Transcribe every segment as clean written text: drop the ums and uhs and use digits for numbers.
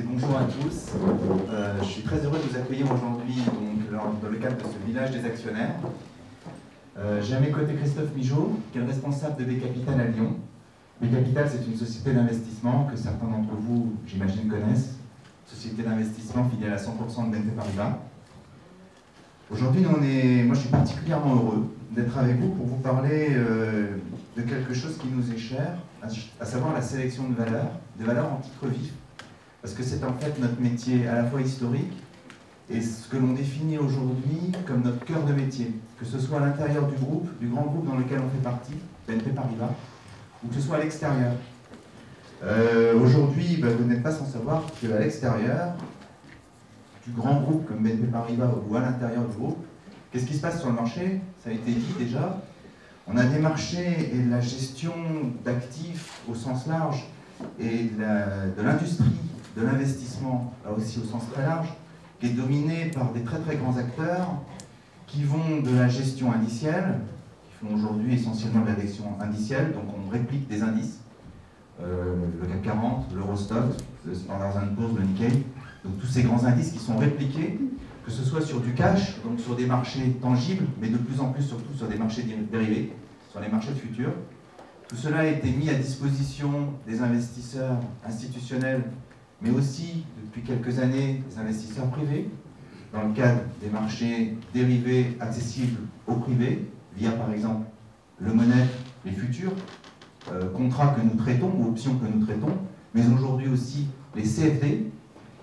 et bonjour à tous. Je suis très heureux de vous accueillir aujourd'hui dans le cadre de ce village des actionnaires. J'ai à mes côtés Christophe Migeot, qui est le responsable de B Capital à Lyon. B Capital, c'est une société d'investissement que certains d'entre vous, j'imagine, connaissent. Société d'investissement filiale à 100% de BNP Paribas. Aujourd'hui, moi je suis particulièrement heureux d'être avec vous pour vous parler de quelque chose qui nous est cher, à savoir la sélection de valeurs, des valeurs en titre vif, parce que c'est en fait notre métier à la fois historique et ce que l'on définit aujourd'hui comme notre cœur de métier, que ce soit à l'intérieur du groupe, du grand groupe dans lequel on fait partie, BNP Paribas, ou que ce soit à l'extérieur. Aujourd'hui, vous n'êtes pas sans savoir qu'à l'extérieur du grand groupe comme BNP Paribas ou à l'intérieur du groupe, qu'est-ce qui se passe sur le marché? Ça a été dit déjà. On a des marchés et la gestion d'actifs au sens large et de l'industrie, de l'investissement, là aussi au sens très large, qui est dominée par des très très grands acteurs qui vont de la gestion indicielle, qui font aujourd'hui essentiellement de la gestion indicielle, donc on réplique des indices, le CAC 40, l'Eurostoxx, le Standard & Poor's, le Nikkei, donc tous ces grands indices qui sont répliqués, que ce soit sur du cash, donc sur des marchés tangibles, mais de plus en plus surtout sur des marchés dérivés, sur les marchés de futurs. Tout cela a été mis à disposition des investisseurs institutionnels, mais aussi, depuis quelques années, des investisseurs privés, dans le cadre des marchés dérivés accessibles aux privés, via par exemple le monnaie, les futurs, contrats que nous traitons, ou options que nous traitons, mais aujourd'hui aussi les CFD,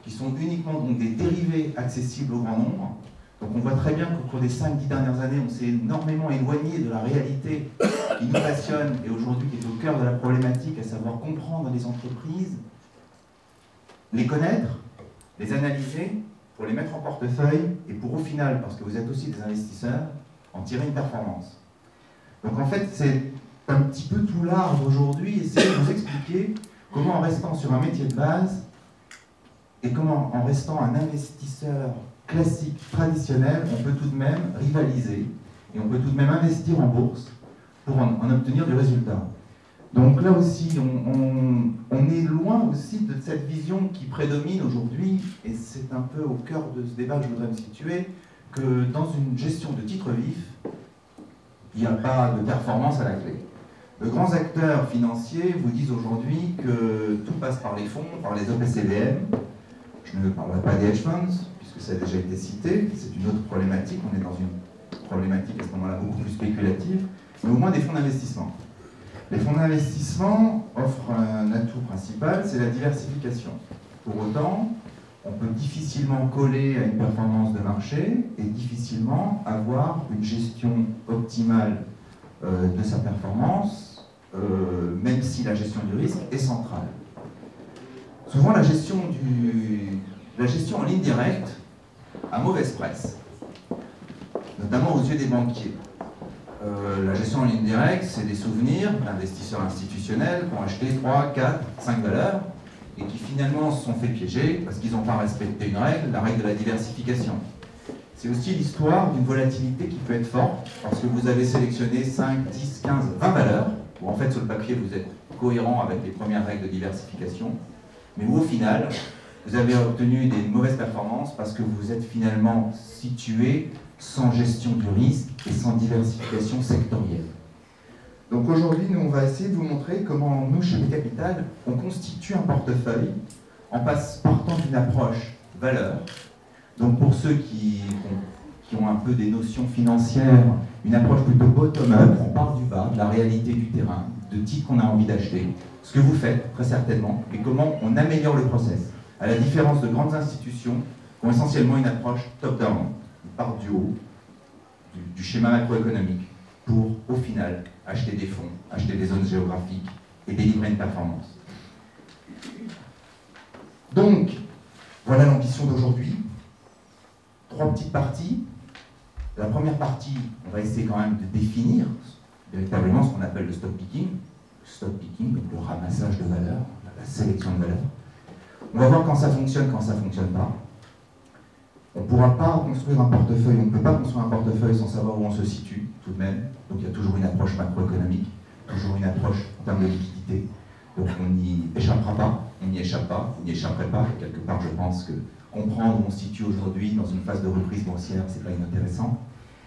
qui sont uniquement donc des dérivés accessibles au grand nombre. Donc on voit très bien qu'au cours des 5-10 dernières années, on s'est énormément éloigné de la réalité qui nous passionne et aujourd'hui qui est au cœur de la problématique, à savoir comprendre les entreprises, les connaître, les analyser, pour les mettre en portefeuille et pour au final, parce que vous êtes aussi des investisseurs, en tirer une performance. Donc en fait, c'est un petit peu tout l'art d'aujourd'hui, essayer de vous expliquer comment en restant sur un métier de base et comment en restant un investisseur classique, traditionnel, on peut tout de même rivaliser et on peut tout de même investir en bourse pour en obtenir du résultat. Donc là aussi, on est loin aussi de cette vision qui prédomine aujourd'hui, et c'est un peu au cœur de ce débat que je voudrais me situer, que dans une gestion de titres vifs, il n'y a pas de performance à la clé. De grands acteurs financiers vous disent aujourd'hui que tout passe par les fonds, par les OPCVM. Je ne parlerai pas des hedge funds, puisque ça a déjà été cité, c'est une autre problématique, on est dans une problématique à ce moment-là beaucoup plus spéculative, mais au moins des fonds d'investissement. Les fonds d'investissement offrent un atout principal, c'est la diversification. Pour autant, on peut difficilement coller à une performance de marché et difficilement avoir une gestion optimale de sa performance, même si la gestion du risque est centrale. Souvent, la gestion en ligne directe a mauvaise presse, notamment aux yeux des banquiers. La gestion en ligne directe, c'est des souvenirs d'investisseurs institutionnels qui ont acheté 3, 4, 5 valeurs et qui finalement se sont fait piéger parce qu'ils n'ont pas respecté une règle, la règle de la diversification. C'est aussi l'histoire d'une volatilité qui peut être forte parce que vous avez sélectionné 5, 10, 15, 20 valeurs où en fait sur le papier vous êtes cohérent avec les premières règles de diversification, mais où au final vous avez obtenu des mauvaises performances parce que vous êtes finalement situé sans gestion du risque et sans diversification sectorielle. Donc aujourd'hui, nous, on va essayer de vous montrer comment nous, chez B Capital, on constitue un portefeuille en partant d'une approche valeur. Donc pour ceux qui ont un peu des notions financières, une approche plutôt bottom-up, on part du bas, de la réalité du terrain, de titres qu'on a envie d'acheter, ce que vous faites très certainement, et comment on améliore le process, à la différence de grandes institutions qui ont essentiellement une approche top-down. On part du haut, du schéma macroéconomique, pour, au final, acheter des fonds, acheter des zones géographiques et délivrer une performance. Donc, voilà l'ambition d'aujourd'hui. 3 petites parties. La première partie, on va essayer quand même de définir véritablement ce qu'on appelle le stock picking. Le stock picking, donc le ramassage de valeurs, la sélection de valeurs. On va voir quand ça fonctionne, quand ça ne fonctionne pas. On ne pourra pas construire un portefeuille, on ne peut pas construire un portefeuille sans savoir où on se situe, tout de même. Donc il y a toujours une approche macroéconomique, toujours une approche en termes de liquidité, Donc on n'y échappera pas, on n'y échappe pas, vous n'y échapperez pas. Et quelque part, je pense que comprendre où on se situe aujourd'hui dans une phase de reprise boursière, c'est pas inintéressant.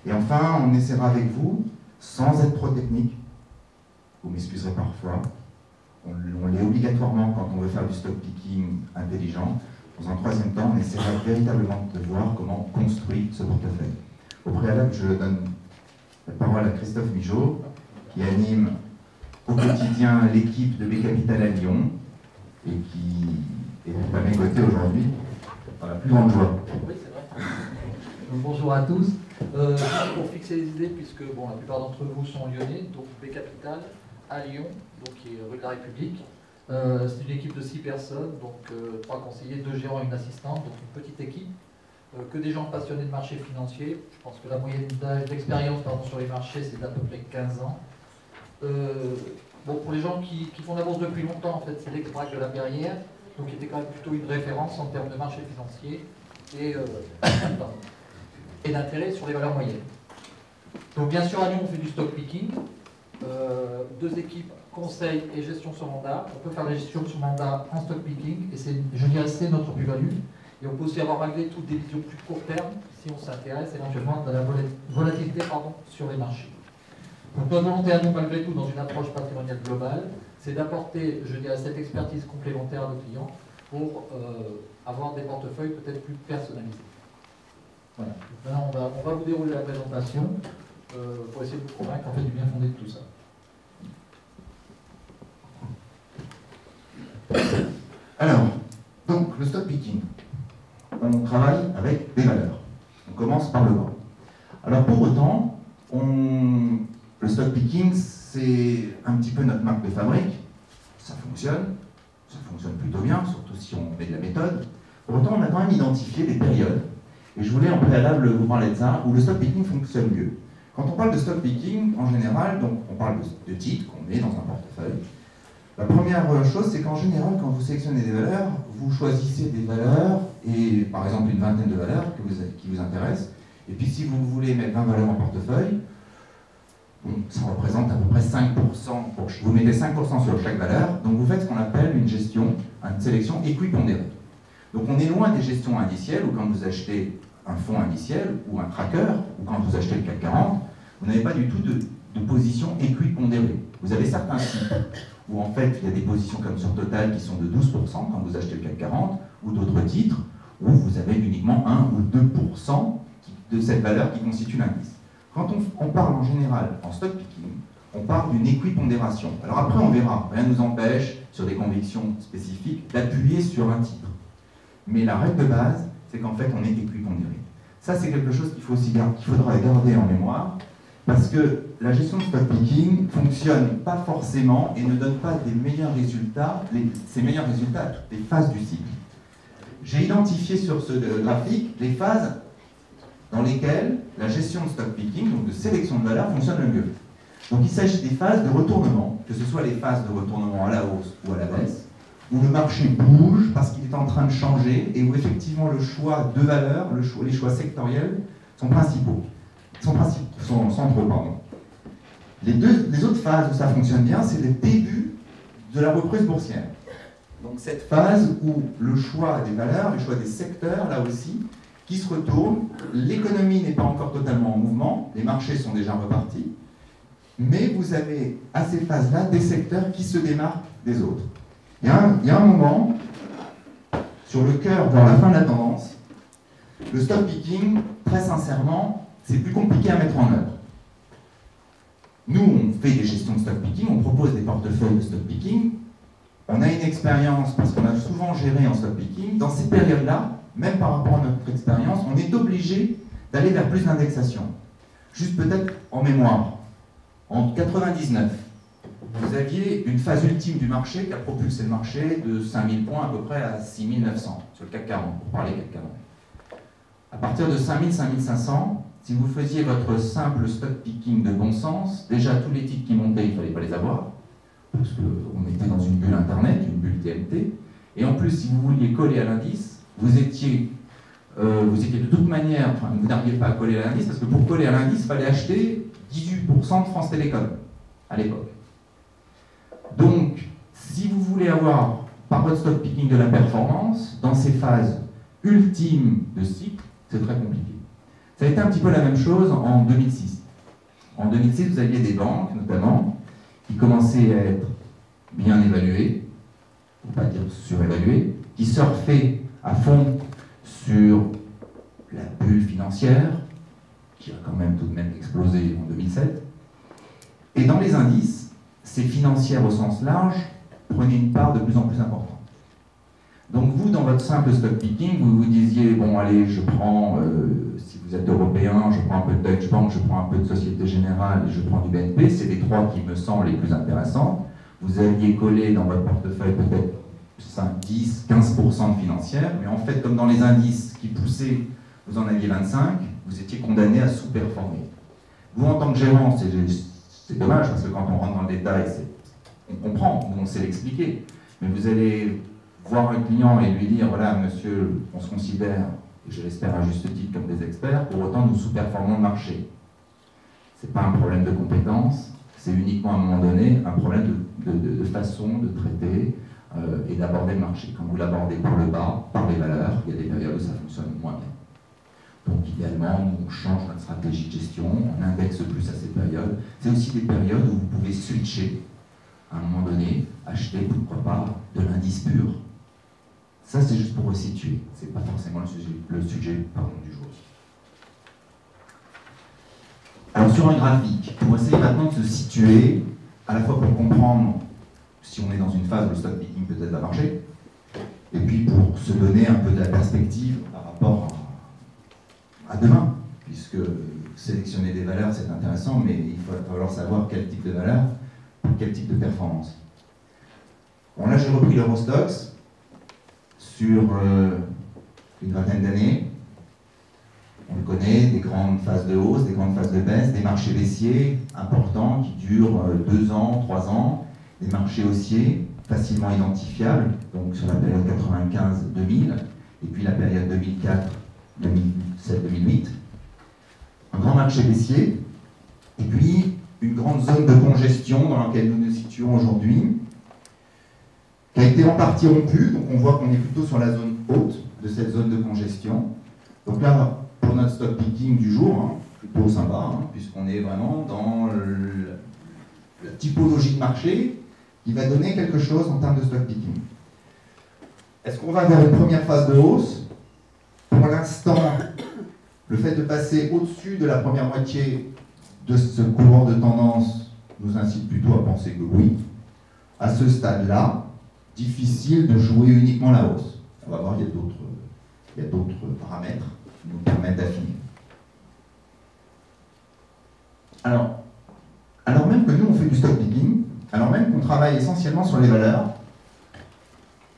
Et enfin, on essaiera avec vous, sans être trop technique, vous m'excuserez parfois, on l'est obligatoirement quand on veut faire du stock picking intelligent. Dans un troisième temps, on essaiera véritablement de voir comment on construit ce portefeuille. Au préalable, je donne la parole à Christophe Migeot, qui anime au quotidien l'équipe de B Capital à Lyon et qui est à mes côtés aujourd'hui dans la plus grande joie. Oui, c'est vrai. Bonjour à tous. Pour fixer les idées, puisque bon, la plupart d'entre vous sont lyonnais, donc B Capital à Lyon, donc qui est rue de la République. C'est une équipe de 6 personnes, donc 3 conseillers, 2 gérants et une assistante, donc une petite équipe. Que des gens passionnés de marchés financiers. Je pense que la moyenne d'expérience sur les marchés, c'est d'à peu près 15 ans. Bon, pour les gens qui font la bourse depuis longtemps, en fait, c'est l'extract de la Perrière, donc qui était quand même plutôt une référence en termes de marché financier et d'intérêt sur les valeurs moyennes. Donc bien sûr, à Lyon, on fait du stock picking. 2 équipes, conseil et gestion sur mandat. On peut faire la gestion sur mandat en stock picking, et je dirais c'est notre plus-value. Et on peut aussi avoir malgré tout des visions plus court terme, si on s'intéresse éventuellement à la volatilité sur les marchés. Donc notre volonté à nous, malgré tout, dans une approche patrimoniale globale, c'est d'apporter, je dirais, cette expertise complémentaire à nos clients pour avoir des portefeuilles peut-être plus personnalisés. Voilà. Donc maintenant, on va vous dérouler la présentation pour essayer de vous convaincre en fait du bien fondé de tout ça. Alors, donc le stock picking. On travaille avec des valeurs. On commence par le bas. Alors pour autant, le stock picking, c'est un petit peu notre marque de fabrique. Ça fonctionne plutôt bien, surtout si on met de la méthode. Pour autant, on a quand même identifié des périodes, et je voulais en préalable vous parler de ça, où le stock picking fonctionne mieux. Quand on parle de stock picking, en général, donc on parle de titres qu'on met dans un portefeuille. La première chose, c'est qu'en général, quand vous sélectionnez des valeurs, vous choisissez des valeurs, et par exemple une vingtaine de valeurs qui vous intéressent, et puis si vous voulez mettre 20 valeurs en portefeuille, bon, ça représente à peu près 5%, vous mettez 5% sur chaque valeur, donc vous faites ce qu'on appelle une sélection équipondérée. Donc on est loin des gestions indicielles, où quand vous achetez un fonds indiciel, ou un tracker, ou quand vous achetez le CAC 40, vous n'avez pas du tout de position équipondérée. Vous avez certains titres où en fait il y a des positions comme sur Total qui sont de 12% quand vous achetez le CAC 40, ou d'autres titres où vous avez uniquement 1 ou 2% de cette valeur qui constitue l'indice. Quand on parle en général en stock picking, on parle d'une équipondération. Alors après on verra, rien ne nous empêche, sur des convictions spécifiques, d'appuyer sur un titre. Mais la règle de base, c'est qu'en fait on est équipondéré. Ça c'est quelque chose qu'il faudra garder en mémoire, parce que la gestion de stock picking ne fonctionne pas forcément et ne donne pas des meilleurs résultats, ses meilleurs résultats à toutes les phases du cycle. J'ai identifié sur ce graphique les phases dans lesquelles la gestion de stock picking, donc de sélection de valeurs, fonctionne le mieux. Donc il s'agit des phases de retournement, que ce soit les phases de retournement à la hausse ou à la baisse, où le marché bouge parce qu'il est en train de changer et où effectivement le choix de valeurs, les choix sectoriels sont principaux. Sont centraux, pardon. Les autres phases où ça fonctionne bien, c'est le début de la reprise boursière. Donc cette phase où le choix des valeurs, le choix des secteurs, là aussi, qui se retournent, l'économie n'est pas encore totalement en mouvement, les marchés sont déjà repartis, mais vous avez à ces phases-là des secteurs qui se démarquent des autres. Il y a un moment, sur le cœur, vers la fin de la tendance, le stock picking, très sincèrement, c'est plus compliqué à mettre en œuvre. Nous, on fait des gestions de stock picking, on propose des portefeuilles de stock picking. On a une expérience, parce qu'on a souvent géré en stock picking. Dans ces périodes-là, même par rapport à notre expérience, on est obligé d'aller vers plus d'indexation. Juste peut-être en mémoire, en 99, vous aviez une phase ultime du marché qui a propulsé le marché de 5000 points à peu près à 6900 sur le CAC 40, pour parler CAC 40. À partir de 5000, 5500, si vous faisiez votre simple stock picking de bon sens, déjà tous les titres qui montaient, il ne fallait pas les avoir, parce qu'on était dans une bulle Internet, une bulle TMT, et en plus, si vous vouliez coller à l'indice, vous étiez de toute manière, enfin, vous n'arriviez pas à coller à l'indice, parce que pour coller à l'indice, il fallait acheter 18% de France Télécom, à l'époque. Donc, si vous voulez avoir par votre stock picking de la performance, dans ces phases ultimes de cycle, c'est très compliqué. Ça a été un petit peu la même chose en 2006. En 2006, vous aviez des banques, notamment, qui commençaient à être bien évaluées, pour ne pas dire surévaluées, qui surfaient à fond sur la bulle financière, qui a quand même tout de même explosé en 2007. Et dans les indices, ces financières au sens large prenaient une part de plus en plus importante. Donc vous, dans votre simple stock picking, vous vous disiez, bon allez, je prends, si vous êtes européen, je prends un peu de Deutsche Bank, je prends un peu de Société Générale et je prends du BNP, c'est les trois qui me semblent les plus intéressants. Vous aviez collé dans votre portefeuille peut-être 5, 10, 15% de financières, mais en fait, comme dans les indices qui poussaient, vous en aviez 25, vous étiez condamné à sous-performer. Vous, en tant que gérant, c'est dommage, parce que quand on rentre dans le détail, on comprend, on sait l'expliquer, mais vous allez voir un client et lui dire, voilà, monsieur, on se considère, et je l'espère à juste titre, comme des experts, pour autant nous sous-performons le marché. Ce n'est pas un problème de compétence, c'est uniquement à un moment donné un problème de façon de traiter et d'aborder le marché. Quand vous l'abordez par le bas, par les valeurs, il y a des périodes où ça fonctionne moins bien. Donc idéalement, nous, on change notre stratégie de gestion, on indexe plus à ces périodes. C'est aussi des périodes où vous pouvez switcher, à un moment donné, acheter, pourquoi pas, de l'indice pur. Ça, c'est juste pour resituer, ce n'est pas forcément le sujet du jour. Alors sur un graphique, pour essayer maintenant de se situer, à la fois pour comprendre si on est dans une phase où le stock picking peut-être va marcher, et puis pour se donner un peu de la perspective par rapport à demain, puisque sélectionner des valeurs c'est intéressant, mais il va falloir savoir quel type de valeur, quel type de performance. Bon là j'ai repris l'Eurostoxx sur une vingtaine d'années. On le connaît, des grandes phases de hausse, des grandes phases de baisse, des marchés baissiers importants qui durent 2 ans, 3 ans, des marchés haussiers facilement identifiables, donc sur la période 95-2000, et puis la période 2004-2007-2008. Un grand marché baissier, et puis une grande zone de congestion dans laquelle nous nous situons aujourd'hui, qui a été en partie rompue, donc on voit qu'on est plutôt sur la zone haute de cette zone de congestion. Donc là, pour notre stock picking du jour, hein, plutôt sympa, hein, puisqu'on est vraiment dans la typologie de marché qui va donner quelque chose en termes de stock picking. Est-ce qu'on va vers une première phase de hausse? Pour l'instant, le fait de passer au-dessus de la première moitié de ce courant de tendance nous incite plutôt à penser que oui. À ce stade-là, difficile de jouer uniquement la hausse. On va voir, il y a d'autres paramètres qui nous permettent d'affiner. Alors même que nous, on fait du stock picking, alors même qu'on travaille essentiellement sur les valeurs,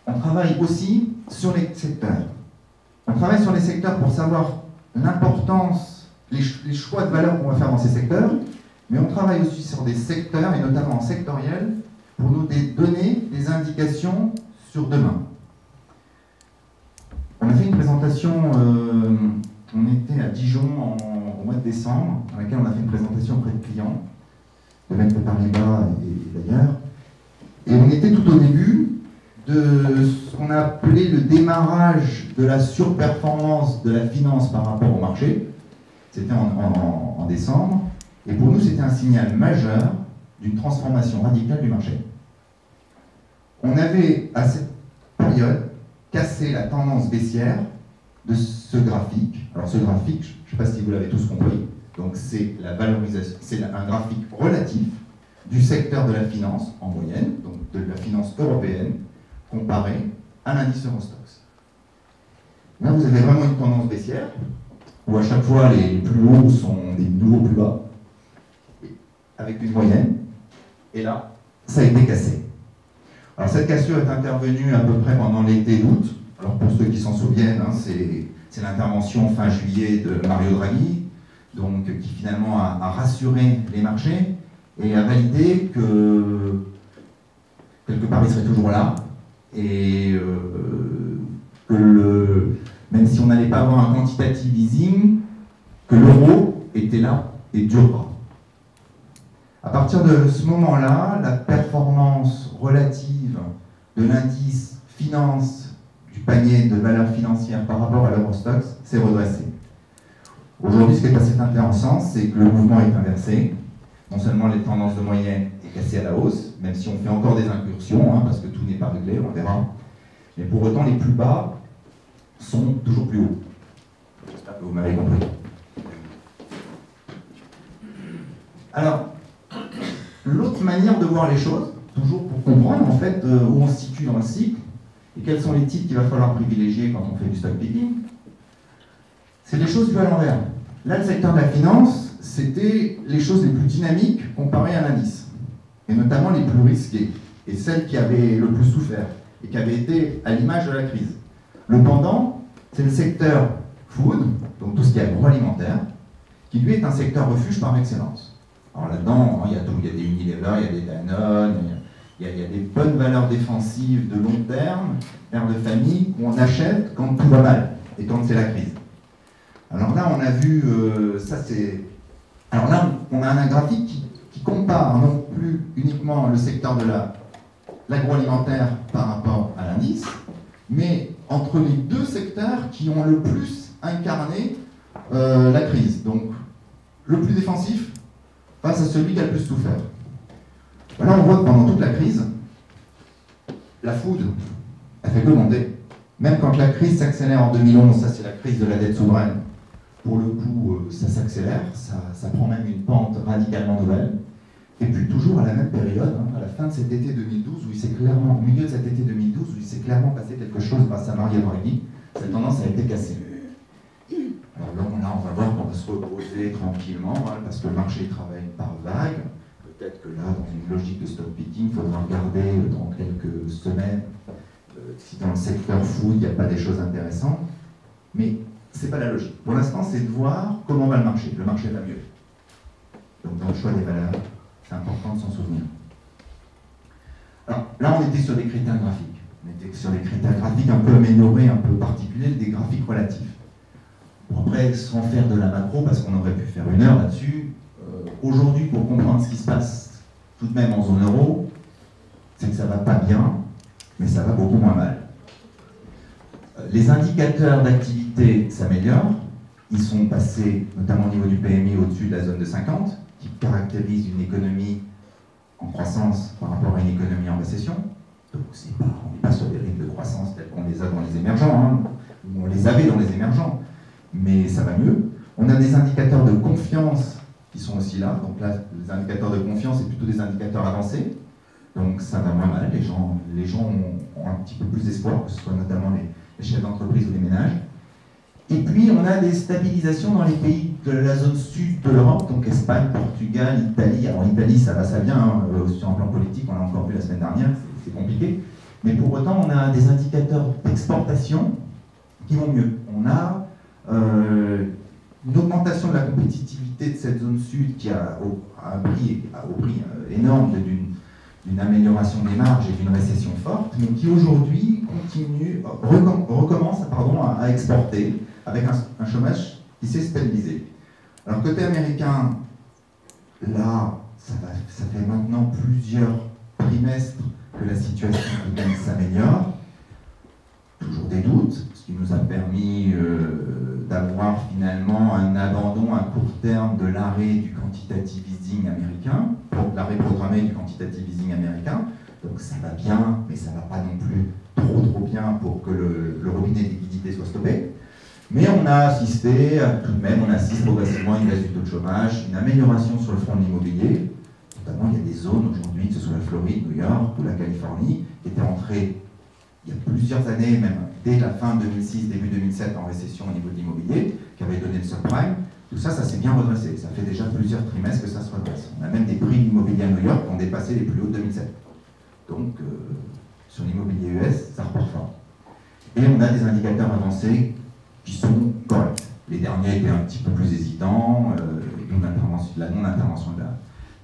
on travaille aussi sur les secteurs. On travaille sur les secteurs pour savoir l'importance, les choix de valeurs qu'on va faire dans ces secteurs, mais on travaille aussi sur des secteurs, et notamment en sectoriel, pour nous donner des indications sur demain. On a fait une présentation, on était à Dijon au mois de décembre, dans laquelle on a fait une présentation auprès de clients, de BNP Paribas et d'ailleurs. Et on était tout au début de ce qu'on a appelé le démarrage de la surperformance de la finance par rapport au marché. C'était en décembre. Et pour nous, c'était un signal majeur d'une transformation radicale du marché. On avait, à cette période, cassé la tendance baissière de ce graphique. Alors ce graphique, je ne sais pas si vous l'avez tous compris, donc c'est la valorisation, c'est un graphique relatif du secteur de la finance en moyenne, donc de la finance européenne, comparé à l'indice Eurostoxx. Là, vous avez vraiment une tendance baissière, où à chaque fois les plus hauts sont des nouveaux plus bas, avec une moyenne, et là, ça a été cassé. Alors cette cassure est intervenue à peu près pendant l'été d'août. Alors pour ceux qui s'en souviennent, hein, c'est l'intervention fin juillet de Mario Draghi, donc qui finalement a rassuré les marchés et a validé que quelque part il serait toujours là et que même si on n'allait pas avoir un quantitative easing, que l'euro était là et durera. À partir de ce moment-là, la performance relative de l'indice finance du panier de valeurs financières par rapport à l'Eurostoxx s'est redressé. Aujourd'hui, ce qui est assez intéressant, c'est que le mouvement est inversé. Non seulement les tendances de moyenne est cassée à la hausse, même si on fait encore des incursions, parce que tout n'est pas réglé, on verra. Mais pour autant, les plus bas sont toujours plus hauts. J'espère que vous m'avez compris. Alors, l'autre manière de voir les choses, toujours pour comprendre en fait où on se situe dans le cycle, et quels sont les titres qu'il va falloir privilégier quand on fait du stock picking, c'est des choses vues à l'envers. Là, le secteur de la finance, c'était les choses les plus dynamiques comparées à l'indice, et notamment les plus risquées, et celles qui avaient le plus souffert, et qui avaient été à l'image de la crise. Le pendant, c'est le secteur food, donc tout ce qui est agroalimentaire, qui lui est un secteur refuge par excellence. Alors là-dedans, il y a tout, il y a des Unilever, il y a des Danone, il y a des bonnes valeurs défensives de long terme, mère de famille, qu'on achète quand tout va mal, et quand c'est la crise. Alors là, on a vu, ça c'est... Alors là, on a un graphique qui compare non plus uniquement le secteur de l'agroalimentaire par rapport à l'indice, mais entre les deux secteurs qui ont le plus incarné la crise. Donc, le plus défensif face à celui qui a le plus souffert. Là, on voit que pendant toute la crise, la food a fait que monter. Même quand la crise s'accélère en 2011, ça c'est la crise de la dette souveraine, pour le coup, ça s'accélère, ça prend même une pente radicalement nouvelle. Et puis toujours à la même période, à la fin de cet été 2012, où il s'est clairement, au milieu de cet été 2012, où il s'est clairement passé quelque chose grâce à Mario Draghi, cette tendance a été cassée. Alors là, on va voir qu'on va se reposer tranquillement, parce que le marché travaille par vague. Peut-être que là, dans une logique de stock picking, il faudra regarder dans quelques semaines si dans le secteur food, il n'y a pas des choses intéressantes. Mais ce n'est pas la logique. Pour l'instant, c'est de voir comment va le marché. Le marché va mieux. Donc dans le choix des valeurs, c'est important de s'en souvenir. Alors là, on était sur des critères graphiques. On était sur des critères graphiques un peu améliorés, un peu particuliers, des graphiques relatifs. Bon, après, sans faire de la macro, parce qu'on aurait pu faire une heure là-dessus, aujourd'hui, pour comprendre ce qui se passe tout de même en zone euro, c'est que ça ne va pas bien, mais ça va beaucoup moins mal. Les indicateurs d'activité s'améliorent. Ils sont passés, notamment au niveau du PMI, au-dessus de la zone de 50, qui caractérise une économie en croissance par rapport à une économie en récession. Donc on n'est pas sur des rythmes de croissance tels qu'on les a dans les émergents, ou on les avait dans les émergents, mais ça va mieux. On a des indicateurs de confiance qui sont aussi là. Donc là, les indicateurs de confiance, c'est plutôt des indicateurs avancés. Donc ça va moins mal. Les gens ont un petit peu plus d'espoir, que ce soit notamment les chefs d'entreprise ou les ménages. Et puis, on a des stabilisations dans les pays de la zone sud de l'Europe, donc Espagne, Portugal, Italie. Alors, Italie, ça vient, sur un plan politique, on l'a encore vu la semaine dernière, c'est compliqué. Mais pour autant, on a des indicateurs d'exportation qui vont mieux. On a une augmentation de la compétitivité de cette zone sud qui a au prix énorme d'une amélioration des marges et d'une récession forte, mais qui aujourd'hui recommence à exporter avec un chômage qui s'est stabilisé. Alors côté américain, là, ça fait maintenant plusieurs trimestres que la situation s'améliore. Toujours des doutes, ce qui nous a permis d'avoir finalement un abandon à court terme de l'arrêt du quantitative easing américain, l'arrêt programmé du quantitative easing américain. Donc ça va bien, mais ça ne va pas non plus trop bien pour que le robinet de liquidité soit stoppé. Mais on a assisté, tout de même, on assiste progressivement à une baisse du taux de chômage, une amélioration sur le front de l'immobilier. Notamment, il y a des zones aujourd'hui, que ce soit la Floride, New York ou la Californie, qui étaient entrées il y a plusieurs années, même dès la fin 2006, début 2007, en récession au niveau de l'immobilier, qui avait donné le subprime. Tout ça, ça s'est bien redressé. Ça fait déjà plusieurs trimestres que ça se redresse. On a même des prix de l'immobilier à New York qui ont dépassé les plus hauts de 2007. Donc, sur l'immobilier US, ça repart fort. Et on a des indicateurs avancés qui sont corrects. Les derniers étaient un petit peu plus hésitants, la non-intervention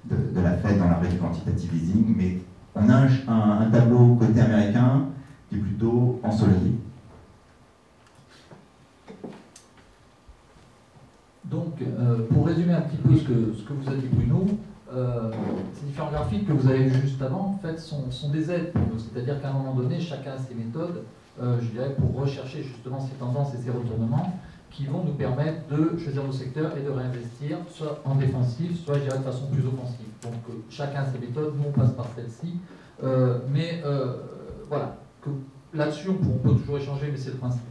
de la Fed dans l'arrêt du quantitative easing, mais on a un tableau côté américain qui est plutôt ensoleillé. Donc, pour résumer un petit peu ce que vous a dit Bruno, ces différents graphiques que vous avez vus juste juste avant, en fait, sont des aides pour nous. C'est-à-dire qu'à un moment donné, chacun a ses méthodes, je dirais, pour rechercher justement ces tendances et ces retournements qui vont nous permettre de choisir nos secteurs et de réinvestir, soit en défensif, soit, je dirais, de façon plus offensive. Donc, chacun a ses méthodes, nous, on passe par celle-ci. Voilà, là-dessus, on peut toujours échanger, mais c'est le principe.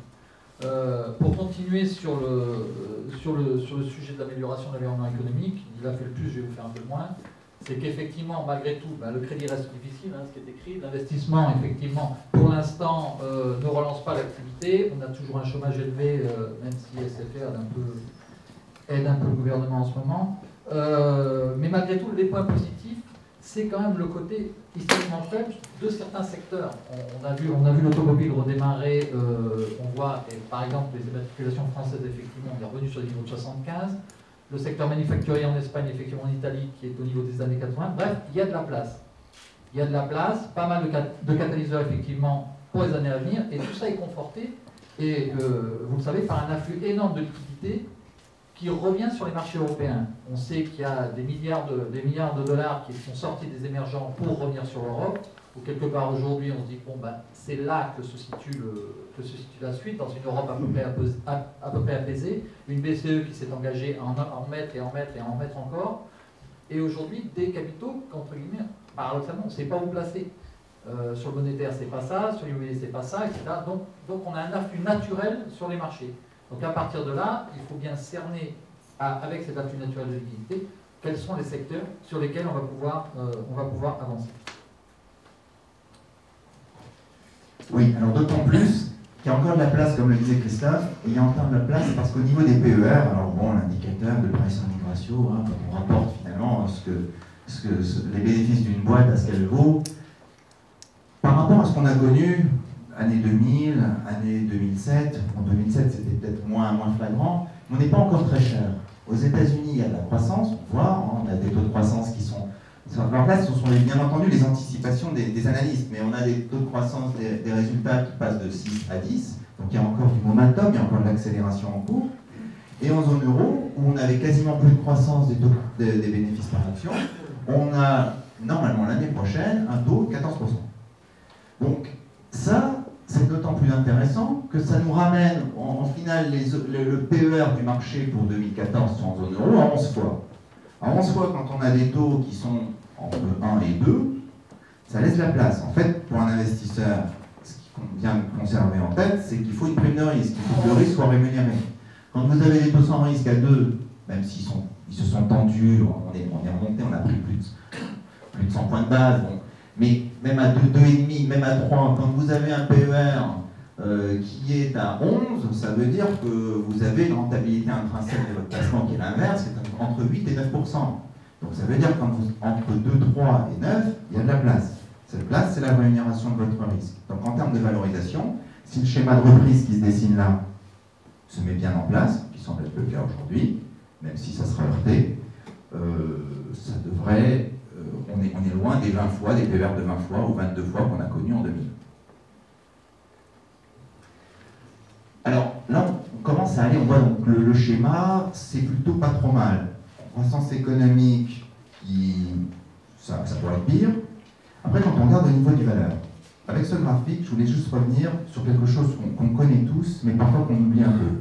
Pour continuer sur le sujet de l'amélioration de l'environnement économique, il a fait le plus, je vais vous faire un peu moins, c'est qu'effectivement, malgré tout, le crédit reste difficile, ce qui est écrit. L'investissement, effectivement, pour l'instant, ne relance pas l'activité. On a toujours un chômage élevé, même si SFR aide un peu le gouvernement en ce moment. Mais malgré tout, les points positifs, c'est quand même le côté historiquement faible de certains secteurs. On a vu l'automobile redémarrer, on voit, et par exemple, les immatriculations françaises, effectivement, on est revenu sur le niveau de 75. Le secteur manufacturier en Espagne, effectivement en Italie, qui est au niveau des années 80. Bref, il y a de la place. Il y a de la place, pas mal de catalyseurs, effectivement, pour les années à venir, et tout ça est conforté, et vous le savez, par un afflux énorme de liquidités qui revient sur les marchés européens. On sait qu'il y a des milliards de dollars qui sont sortis des émergents pour revenir sur l'Europe, ou quelque part aujourd'hui, on se dit, bon, c'est là que se situe la suite, dans une Europe à peu près apaisée, une BCE qui s'est engagée à en mettre et en mettre et en mettre encore, et aujourd'hui, des capitaux qu'entre guillemets, paradoxalement, on ne sait pas où placer. Sur le monétaire, c'est pas ça, sur l'immobilier, c'est pas ça, etc. Donc on a un afflux naturel sur les marchés. Donc à partir de là, il faut bien cerner, avec cet afflux naturel de liquidité, quels sont les secteurs sur lesquels on va pouvoir avancer. Oui, alors d'autant plus qu'il y a encore de la place, comme le disait Christophe, et il y a encore de la place parce qu'au niveau des PER, alors bon, l'indicateur de price earning ratio, on rapporte finalement les bénéfices d'une boîte à ce qu'elle vaut, par rapport à ce qu'on a connu, année 2000, année 2007, en 2007 c'était peut-être moins flagrant, mais on n'est pas encore très cher. Aux États-Unis, il y a de la croissance, on voit, on a des taux de croissance qui sont... Alors là, ce sont bien entendu les anticipations des analystes, mais on a des taux de croissance, des résultats qui passent de 6 à 10, donc il y a encore du momentum, il y a encore de l'accélération en cours. Et en zone euro, où on avait quasiment plus de croissance des bénéfices par action, on a normalement l'année prochaine un taux de 14%. Donc ça, c'est d'autant plus intéressant que ça nous ramène en finale le PER du marché pour 2014 en zone euro à 11 fois. À 11 fois, quand on a des taux qui sont entre 1 et 2, ça laisse la place. En fait, pour un investisseur, ce qu'il convient de conserver en tête, c'est qu'il faut une prime de risque. Il faut que le risque soit rémunéré. Quand vous avez des taux sans risque à 2, même s'ils se sont tendus, on est remonté, on a pris plus de 100 points de base, bon. Mais même à 2,5, même à 3, quand vous avez un PER qui est à 11, ça veut dire que vous avez une rentabilité intrinsèque de votre placement qui est l'inverse, c'est entre 8 et 9%. Donc ça veut dire qu'entre 2, 3 et 9, il y a de la place. Cette place, c'est la rémunération de votre risque. Donc en termes de valorisation, si le schéma de reprise qui se dessine là se met bien en place, qui semble être le cas aujourd'hui, même si ça sera heurté, ça devrait... on est loin des 20 fois, des PER de 20 fois ou 22 fois qu'on a connus en 2000. Alors là, on commence à aller, on voit donc le schéma, c'est plutôt pas trop mal. Croissance économique, ça pourrait être pire. Après, quand on regarde au niveau des valeurs, avec ce graphique, je voulais juste revenir sur quelque chose qu'on connaît tous, mais parfois qu'on oublie un peu.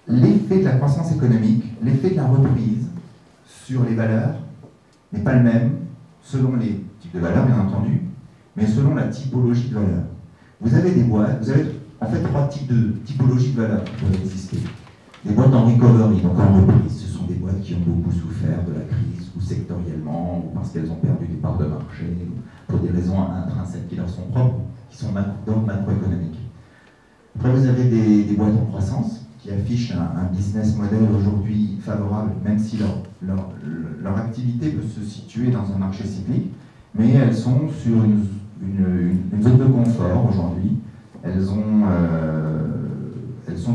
L'effet de la croissance économique, l'effet de la reprise sur les valeurs n'est pas le même selon les types de valeurs, bien entendu, mais selon la typologie de valeurs. Vous avez des boîtes, vous avez en fait 3 types de typologies de valeurs qui peuvent exister. Des boîtes en recovery, donc en reprise, ce sont des boîtes qui ont beaucoup souffert de la crise, ou sectoriellement, ou parce qu'elles ont perdu des parts de marché, ou pour des raisons intrinsèques qui leur sont propres, qui sont d'ordre macroéconomique. Après, vous avez des boîtes en croissance, qui affichent un business model aujourd'hui favorable, même si leur activité peut se situer dans un marché cyclique, mais elles sont sur une zone de confort aujourd'hui. Elles sont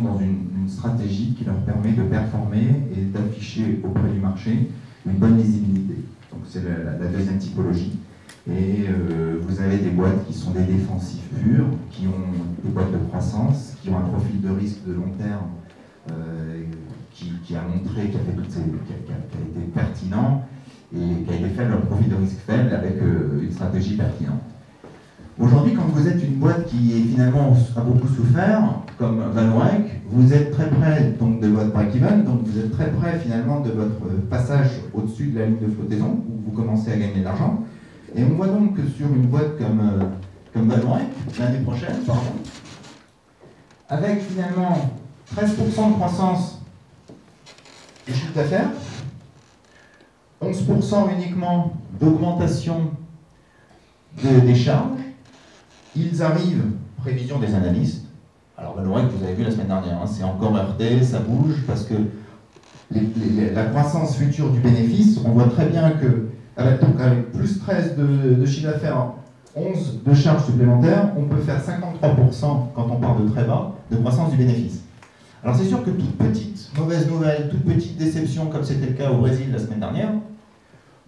dans une stratégie qui leur permet de performer et d'afficher auprès du marché une bonne visibilité. Donc c'est la deuxième typologie. Et vous avez des boîtes qui sont des défensifs purs, qui ont des boîtes de croissance, qui ont un profil de risque de long terme qui a montré, qui a été pertinent, et qui a été fait à leur profil de risque faible avec une stratégie pertinente. Aujourd'hui, quand vous êtes une boîte qui finalement a beaucoup souffert, comme Vallourec, vous êtes très près donc, de votre break-even, donc vous êtes très près finalement de votre passage au-dessus de la ligne de flottaison, où vous commencez à gagner de l'argent. Et on voit donc que sur une boîte comme Vallourec, l'année prochaine, avec finalement 13% de croissance du chiffre d'affaires, 11% uniquement d'augmentation des charges, ils arrivent, prévision des analystes, alors Vallourec, vous avez vu la semaine dernière, hein, c'est encore heurté, ça bouge, parce que la croissance future du bénéfice, on voit très bien que, avec plus 13 de chiffre d'affaires, 11 de charges supplémentaires, on peut faire 53% quand on part de très bas, de croissance du bénéfice. Alors c'est sûr que toute petite mauvaise nouvelle, toute petite déception, comme c'était le cas au Brésil la semaine dernière,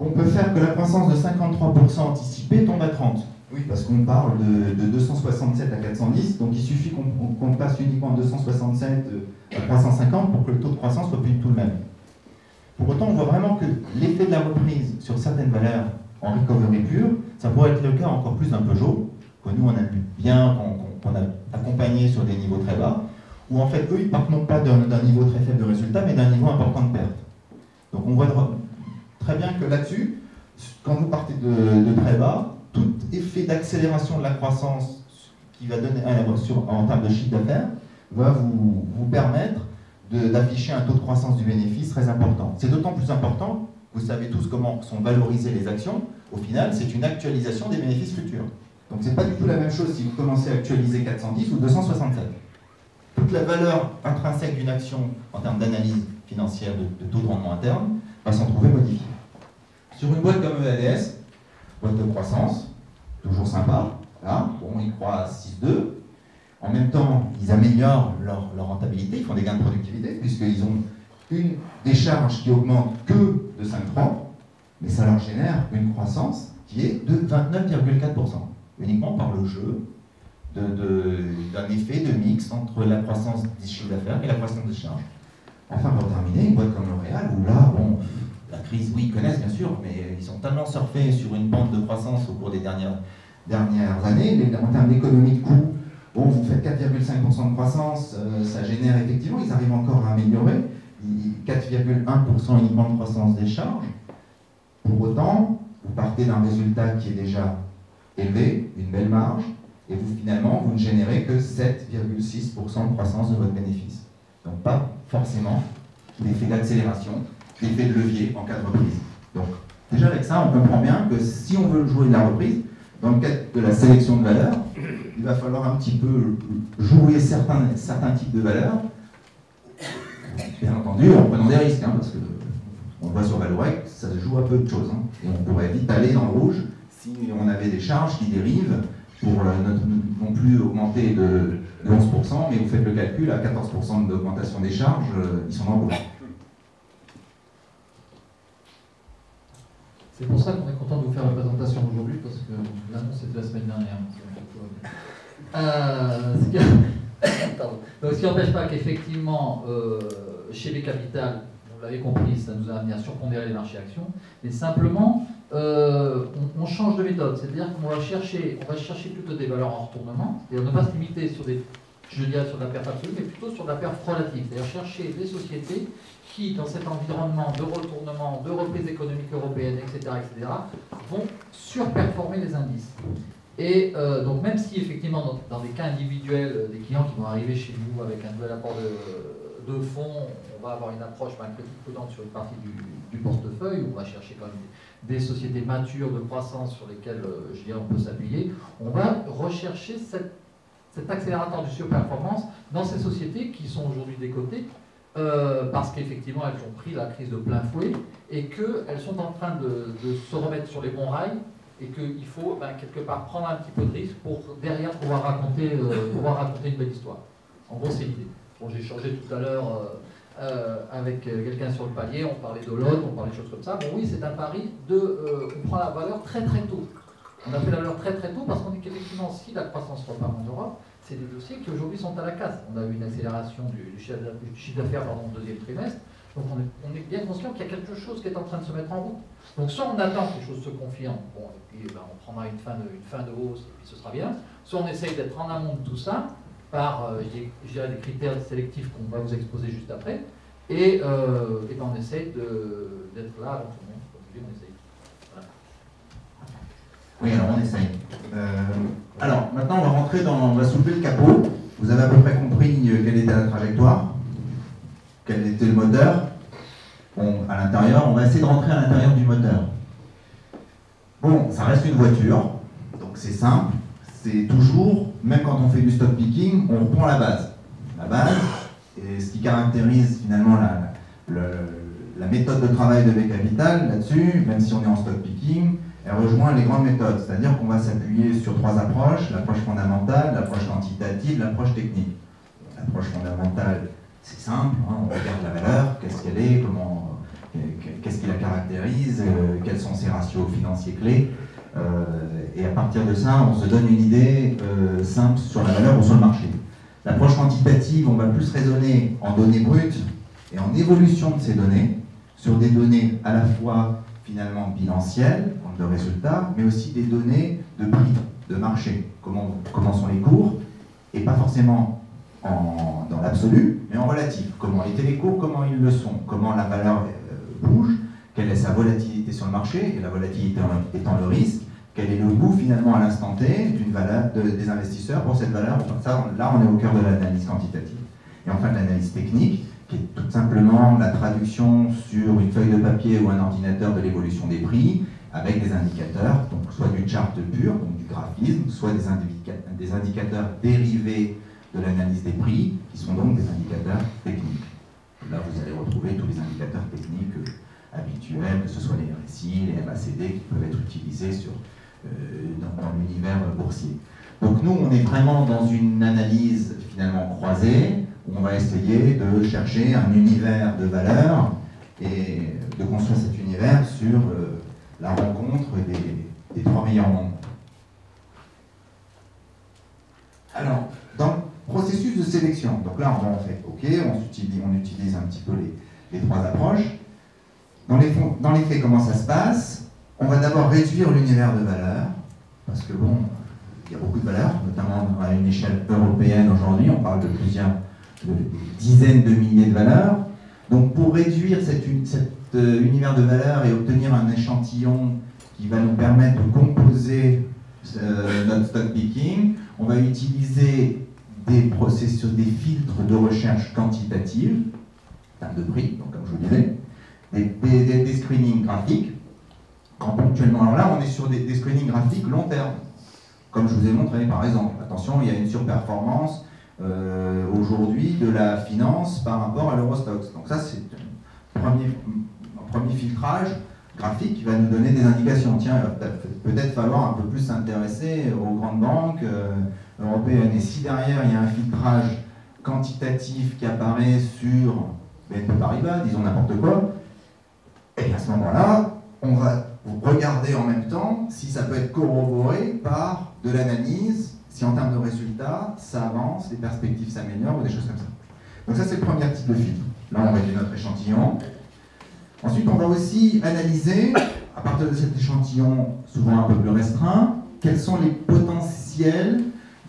on peut faire que la croissance de 53% anticipée tombe à 30%. Oui, parce qu'on parle de 267 à 410, donc il suffit qu'on passe uniquement de 267 à 350 pour que le taux de croissance soit plus du tout le même. Pour autant, on voit vraiment que l'effet de la reprise sur certaines valeurs en recovery pure, ça pourrait être le cas encore plus d'un Peugeot, que nous on a bien, qu'on a accompagné sur des niveaux très bas, où en fait eux ils partent non pas d'un niveau très faible de résultat, mais d'un niveau important de perte. Donc on voit très bien que là-dessus, quand vous partez de très bas, tout effet d'accélération de la croissance qui va donner en termes de chiffre d'affaires va vous permettre d'afficher un taux de croissance du bénéfice très important. C'est d'autant plus important, vous savez tous comment sont valorisées les actions, au final c'est une actualisation des bénéfices futurs. Donc c'est pas du tout la même chose si vous commencez à actualiser 410 ou 267. Toute la valeur intrinsèque d'une action en termes d'analyse financière de taux de rendement interne va s'en trouver modifiée. Sur une boîte comme EADS, boîte de croissance, toujours sympa, là, bon, ils croient à 6,2. En même temps, ils améliorent leur rentabilité, ils font des gains de productivité, puisqu'ils ont une décharge qui augmente que de 5,3, mais ça leur génère une croissance qui est de 29,4%, uniquement par le jeu d'un effet de mix entre la croissance du chiffre d'affaires et la croissance des charges. Enfin, pour terminer, une boîte comme L'Oréal, où là, bon, la crise, oui, ils connaissent bien sûr, mais ils ont tellement surfé sur une pente de croissance au cours des dernières années, en termes d'économie de coûts, bon, vous faites 4,5% de croissance, ça génère effectivement, ils arrivent encore à améliorer, 4,1% uniquement de croissance des charges. Pour autant, vous partez d'un résultat qui est déjà élevé, une belle marge, et vous finalement, vous ne générez que 7,6% de croissance de votre bénéfice. Donc pas forcément l'effet d'accélération, l'effet de levier en cas de reprise. Donc déjà avec ça, on comprend bien que si on veut jouer de la reprise, dans le cadre de la sélection de valeurs, il va falloir un petit peu jouer certains types de valeurs, bien entendu en prenant des risques, hein, parce que on voit sur Vallourec, ça se joue à peu de choses, hein, et on pourrait vite aller dans le rouge si on avait des charges qui dérivent pour non plus augmenter de 11%, mais vous faites le calcul, à 14% d'augmentation des charges, ils sont dans le rouge. C'est pour ça qu'on est content de vous faire la présentation aujourd'hui, parce que l'annonce était la semaine dernière. Donc, ce qui n'empêche pas qu'effectivement, chez les capitales, vous l'avez compris, ça nous a amené à surpondérer les marchés actions, mais simplement, on change de méthode, c'est-à-dire qu'on va chercher plutôt des valeurs en retournement, c'est-à-dire ne pas se limiter sur sur la perte absolue, mais plutôt sur la perte relative, c'est-à-dire chercher des sociétés qui, dans cet environnement de retournement, de reprise économique européenne, etc., vont surperformer les indices. Et donc même si effectivement dans des cas individuels, des clients qui vont arriver chez nous avec un nouvel apport de fonds, on va avoir une approche malgré tout prudente sur une partie du portefeuille, où on va chercher quand même des sociétés matures de croissance sur lesquelles je dirais, on peut s'appuyer, on va rechercher cet accélérateur de surperformance dans ces sociétés qui sont aujourd'hui décotées parce qu'effectivement elles ont pris la crise de plein fouet et qu'elles sont en train de se remettre sur les bons rails et qu'il faut quelque part prendre un petit peu de risque pour derrière pouvoir raconter une belle histoire. En gros, c'est l'idée. Bon, j'ai changé tout à l'heure avec quelqu'un sur le palier, on parlait de l'autre, on parlait de choses comme ça. Bon oui, c'est un pari on prend la valeur très très tôt. On a fait la valeur très très tôt parce qu'on dit qu'effectivement, si la croissance repart en Europe, c'est des dossiers qui aujourd'hui sont à la casse. On a eu une accélération du chiffre d'affaires au deuxième trimestre. Donc on est bien conscient qu'il y a quelque chose qui est en train de se mettre en route. Donc soit on attend que les choses se confirment, bon, et puis on prendra une fin de hausse, et puis ce sera bien, soit on essaye d'être en amont de tout ça, par je dirais, des critères sélectifs qu'on va vous exposer juste après, et ben on essaye d'être là avant tout le monde, comme je dis, on essaye. Voilà. Oui, alors on essaye. Alors maintenant on va rentrer on va soulever le capot. Vous avez à peu près compris quelle était la trajectoire, quel était le moteur. Bon, à l'intérieur, on va essayer de rentrer à l'intérieur du moteur. Bon, ça reste une voiture, donc c'est simple. C'est toujours, même quand on fait du stock picking, on reprend la base. La base, et ce qui caractérise finalement la méthode de travail de V-Capital là-dessus, même si on est en stock picking, elle rejoint les grandes méthodes. C'est-à-dire qu'on va s'appuyer sur 3 approches: l'approche fondamentale, l'approche quantitative, l'approche technique. L'approche fondamentale, c'est simple, hein, on regarde la valeur, qu'est-ce qu'elle est, qu'est-ce qui la caractérise, quels sont ses ratios financiers clés. Et à partir de ça, on se donne une idée simple sur la valeur ou sur le marché. L'approche quantitative, on va plus raisonner en données brutes et en évolution de ces données, sur des données à la fois finalement bilancielles, de résultats, mais aussi des données de prix, de marché, comment sont les cours, et pas forcément dans l'absolu, mais en relatif. Comment étaient les cours, comment ils le sont, comment la valeur bouge, quelle est sa volatilité sur le marché, et la volatilité étant le risque, quel est le coût finalement à l'instant T d'une valeur des investisseurs pour cette valeur. Ça, là, on est au cœur de l'analyse quantitative. Et enfin, l'analyse technique, qui est tout simplement la traduction sur une feuille de papier ou un ordinateur de l'évolution des prix, avec des indicateurs, donc soit du chart pur, donc du graphisme, soit des indicateurs dérivés de l'analyse des prix, qui sont donc des indicateurs techniques. Là, vous allez retrouver tous les indicateurs techniques habituels, que ce soit les RSI, les MACD, qui peuvent être utilisés dans l'univers boursier. Donc nous, on est vraiment dans une analyse finalement croisée, où on va essayer de chercher un univers de valeurs et de construire cet univers sur la rencontre des 3 meilleurs mondes. Alors, dans le processus de sélection, donc là on fait OK, on utilise un petit peu les 3 approches. Dans les faits, comment ça se passe? On va d'abord réduire l'univers de valeurs, parce que bon, il y a beaucoup de valeurs, notamment à une échelle européenne aujourd'hui, on parle de plusieurs dizaines de milliers de valeurs. Donc pour réduire cet univers de valeurs et obtenir un échantillon qui va nous permettre de composer notre stock picking, on va utiliser des processus, des filtres de recherche quantitative, en termes de prix, donc comme je vous disais, des screenings graphiques, quand ponctuellement, alors là on est sur des screenings graphiques long terme, comme je vous ai montré par exemple. Attention, il y a une surperformance aujourd'hui de la finance par rapport à l'Eurostoxx. Donc ça c'est un premier filtrage graphique qui va nous donner des indications. Tiens, il va peut-être falloir un peu plus s'intéresser aux grandes banques européennes. Et si derrière il y a un filtrage quantitatif qui apparaît sur BNP Paribas, disons n'importe quoi, et bien à ce moment-là, on va regarder en même temps si ça peut être corroboré par de l'analyse, si en termes de résultats, ça avance, les perspectives s'améliorent ou des choses comme ça. Donc ça c'est le premier type de filtre. Là on réduit notre échantillon. Ensuite on va aussi analyser, à partir de cet échantillon souvent un peu plus restreint, quels sont les potentiels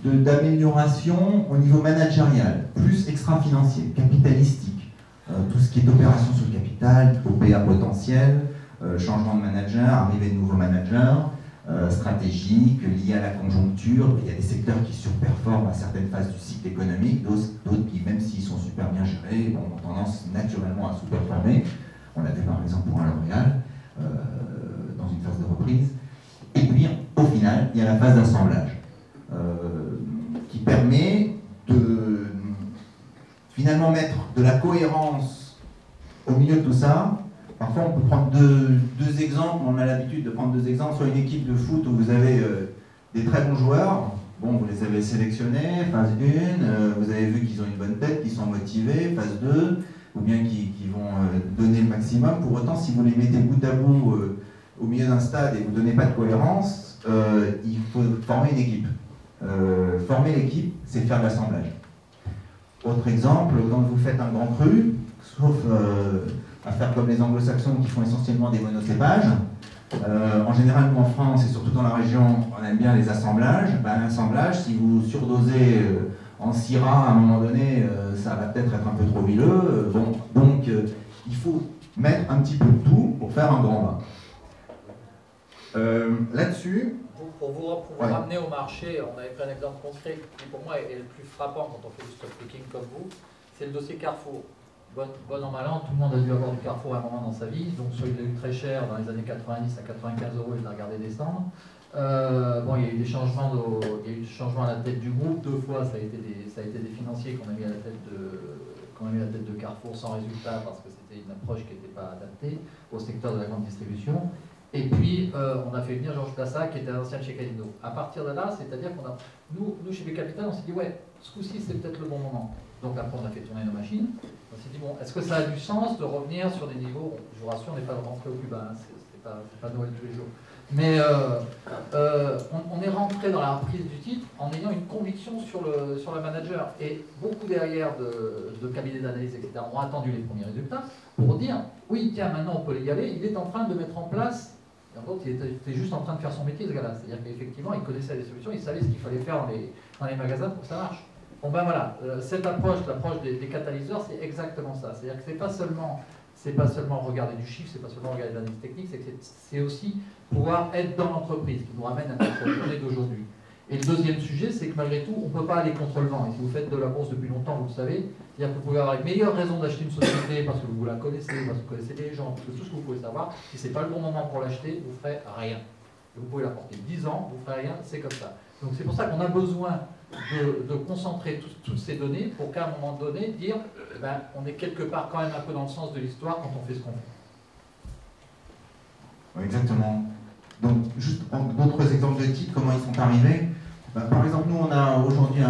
d'amélioration au niveau managérial, plus extra-financier, capitalistique, tout ce qui est opération sur le capital, OPA potentiel, changement de manager, arrivée de nouveaux managers, stratégiques, liés à la conjoncture. Il y a des secteurs qui surperforment à certaines phases du cycle économique, d'autres qui, même s'ils sont super bien gérés, ont tendance naturellement à sous-performer. On l'a vu par exemple pour un L'Oréal, dans une phase de reprise. Et puis, au final, il y a la phase d'assemblage, qui permet de finalement mettre de la cohérence au milieu de tout ça. Parfois, on peut prendre deux exemples, on a l'habitude de prendre 2 exemples, soit une équipe de foot où vous avez des très bons joueurs, bon, vous les avez sélectionnés, phase 1, vous avez vu qu'ils ont une bonne tête, qu'ils sont motivés, phase 2, ou bien qu'ils vont donner le maximum. Pour autant, si vous les mettez bout à bout au milieu d'un stade et vous ne donnez pas de cohérence, il faut former une équipe. Former l'équipe, c'est faire de l'assemblage. Autre exemple, quand vous faites un grand cru, sauf à faire comme les anglo-saxons qui font essentiellement des monocépages. En général, nous en France et surtout dans la région, on aime bien les assemblages. L'assemblage, si vous surdosez en Syrah, à un moment donné, ça va peut-être être un peu trop huileux. Donc, il faut mettre un petit peu de tout pour faire un grand vin. Là-dessus... Pour vous ramener au marché, on avait pris un exemple concret qui pour moi est le plus frappant quand on fait du stock picking comme vous, c'est le dossier Carrefour. Bon an, mal an, tout le monde a dû avoir du Carrefour à un moment dans sa vie, donc soit il a eu très cher dans les années 90 à 95 €, il a regardé descendre. Bon, il y a eu des changements, à la tête du groupe, 2 fois ça a été des financiers qu'on a mis à la tête de Carrefour sans résultat parce que c'était une approche qui n'était pas adaptée au secteur de la grande distribution. Et puis, on a fait venir Georges Plassa, qui était un ancien de chez Casino. À partir de là, c'est-à-dire qu'on a, nous chez B Capital, on s'est dit, ouais, ce coup-ci, c'est peut-être le bon moment. Donc après, on a fait tourner nos machines. On s'est dit, bon, est-ce que ça a du sens de revenir sur des niveaux, je vous rassure, on n'est pas rentré au plus bas, hein, c'est pas Noël tous les jours. Mais on est rentré dans la reprise du titre en ayant une conviction sur le manager. Et beaucoup derrière de cabinets d'analyse, etc., ont attendu les premiers résultats pour dire, oui, tiens, maintenant on peut y aller, il est en train de mettre en place. Et en fait, il était juste en train de faire son métier, ce gars-là. C'est-à-dire qu'effectivement, il connaissait les solutions, il savait ce qu'il fallait faire dans les magasins pour que ça marche. Bon ben voilà, cette approche, l'approche des catalyseurs, c'est exactement ça. C'est-à-dire que c'est pas seulement regarder du chiffre, c'est pas seulement regarder l'analyse technique, c'est aussi pouvoir être dans l'entreprise, qui nous ramène à notre journée d'aujourd'hui. Et le deuxième sujet, c'est que malgré tout, on ne peut pas aller contre le vent. Et si vous faites de la bourse depuis longtemps, vous le savez, c'est-à-dire que vous pouvez avoir les meilleures raisons d'acheter une société parce que vous la connaissez, parce que vous connaissez les gens, parce que tout ce que vous pouvez savoir, si ce n'est pas le bon moment pour l'acheter, vous ne ferez rien. Et vous pouvez la porter 10 ans, vous ne ferez rien, c'est comme ça. Donc c'est pour ça qu'on a besoin de concentrer toutes ces données pour qu'à un moment donné, dire, ben, on est quelque part quand même un peu dans le sens de l'histoire quand on fait ce qu'on fait. Oui, exactement. Donc, juste d'autres exemples de titres, comment ils sont arrivés. Par exemple, nous, on a aujourd'hui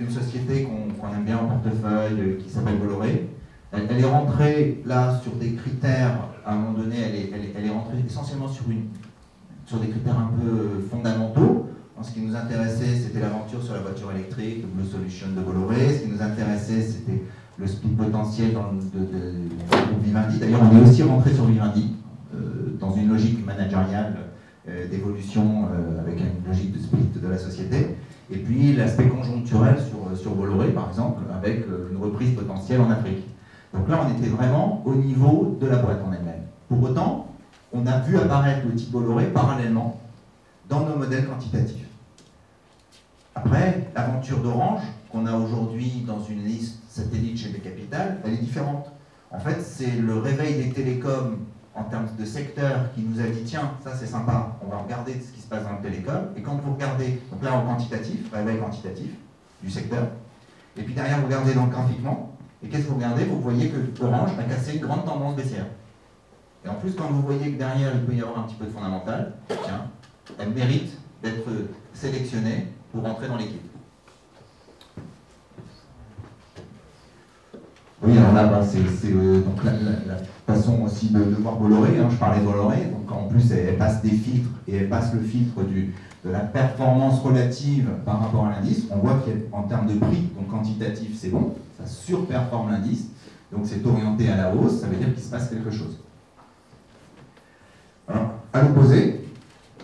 une société qu'on aime bien en portefeuille qui s'appelle Bolloré. Elle est rentrée là sur des critères, à un moment donné, elle est rentrée essentiellement sur des critères un peu fondamentaux. Ce qui nous intéressait, c'était l'aventure sur la voiture électrique, le Blue Solution de Bolloré. Ce qui nous intéressait, c'était le speed potentiel dans le groupe Vivendi. D'ailleurs, on est aussi rentré sur Vivendi, dans une logique managériale d'évolution avec une logique de split de la société. Et puis l'aspect conjoncturel sur Bolloré, par exemple, avec une reprise potentielle en Afrique. Donc là, on était vraiment au niveau de la boîte en elle-même. Pour autant, on a vu apparaître le type Bolloré parallèlement dans nos modèles quantitatifs. Après, l'aventure d'Orange, qu'on a aujourd'hui dans une liste satellite chez B Capital, elle est différente. En fait, c'est le réveil des télécoms en termes de secteur qui nous a dit tiens, ça c'est sympa, on va regarder ce qui se passe dans le télécom. Et quand vous regardez, donc là en quantitatif, réveil quantitatif du secteur, et puis derrière vous regardez dans le graphiquement, et qu'est-ce que vous regardez? Vous voyez que Orange a cassé une grande tendance baissière. Et en plus, quand vous voyez que derrière il peut y avoir un petit peu de fondamental, tiens, elle mérite d'être sélectionnée pour rentrer dans l'équipe. Oui, alors là, c'est donc la façon aussi de voir Bolloré, hein, je parlais de Bolloré, donc en plus elle passe des filtres, et elle passe le filtre de la performance relative par rapport à l'indice. On voit qu'en termes de prix, donc quantitatif, c'est bon, ça surperforme l'indice, donc c'est orienté à la hausse, ça veut dire qu'il se passe quelque chose. Alors, à l'opposé,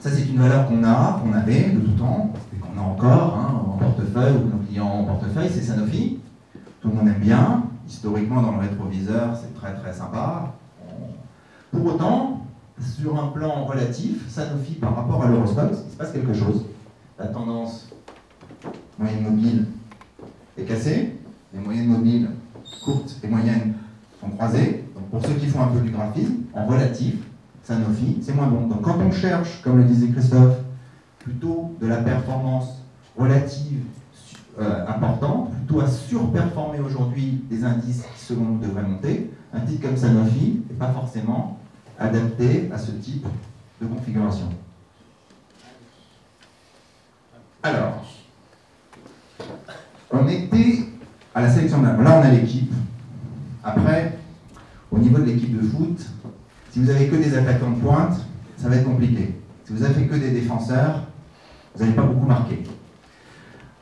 ça c'est une valeur qu'on avait de tout temps, et qu'on a encore hein, en portefeuille, ou nos clients en portefeuille, c'est Sanofi. Tout le monde aime bien. Historiquement, dans le rétroviseur, c'est très très sympa. Pour autant, sur un plan relatif, Sanofi par rapport à l'Eurostoxx, il se passe quelque chose. La tendance moyenne mobile est cassée, les moyennes mobiles courtes et moyennes sont croisées. Donc pour ceux qui font un peu du graphisme, en relatif, Sanofi, c'est moins bon. Donc quand on cherche, comme le disait Christophe, plutôt de la performance relative important, plutôt à surperformer aujourd'hui des indices qui selon nous devraient monter, un titre comme Sanofi n'est pas forcément adapté à ce type de configuration. Alors, on était à la sélection de la... Là, on a l'équipe. Après, au niveau de l'équipe de foot, si vous n'avez que des attaquants de pointe, ça va être compliqué. Si vous avez que des défenseurs, vous n'allez pas beaucoup marquer.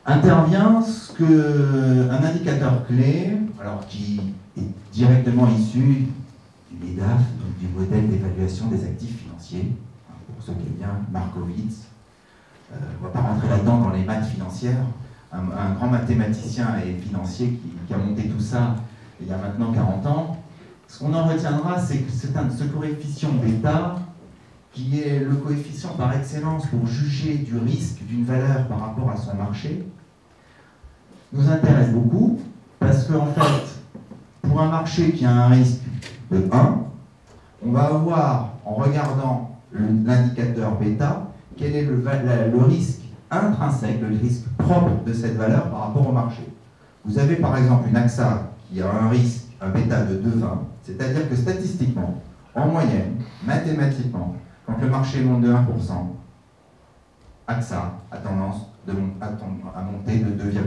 intervient un indicateur clé, alors qui est directement issu du MEDAF, donc du modèle d'évaluation des actifs financiers, pour ceux qui aiment bien, Markowitz. On ne va pas rentrer là-dedans dans les maths financières. Un grand mathématicien et financier qui a monté tout ça il y a maintenant 40 ans. Ce qu'on en retiendra, c'est que c'est ce coefficient bêta qui est le coefficient par excellence pour juger du risque d'une valeur par rapport à son marché, nous intéresse beaucoup parce qu'en fait, pour un marché qui a un risque de 1, on va avoir, en regardant l'indicateur bêta, quel est le risque intrinsèque, le risque propre de cette valeur par rapport au marché. Vous avez par exemple une AXA qui a un risque, un bêta de 2,20, c'est-à-dire que statistiquement, en moyenne, mathématiquement, quand le marché monte de 1%, AXA a tendance à monter de 2,20.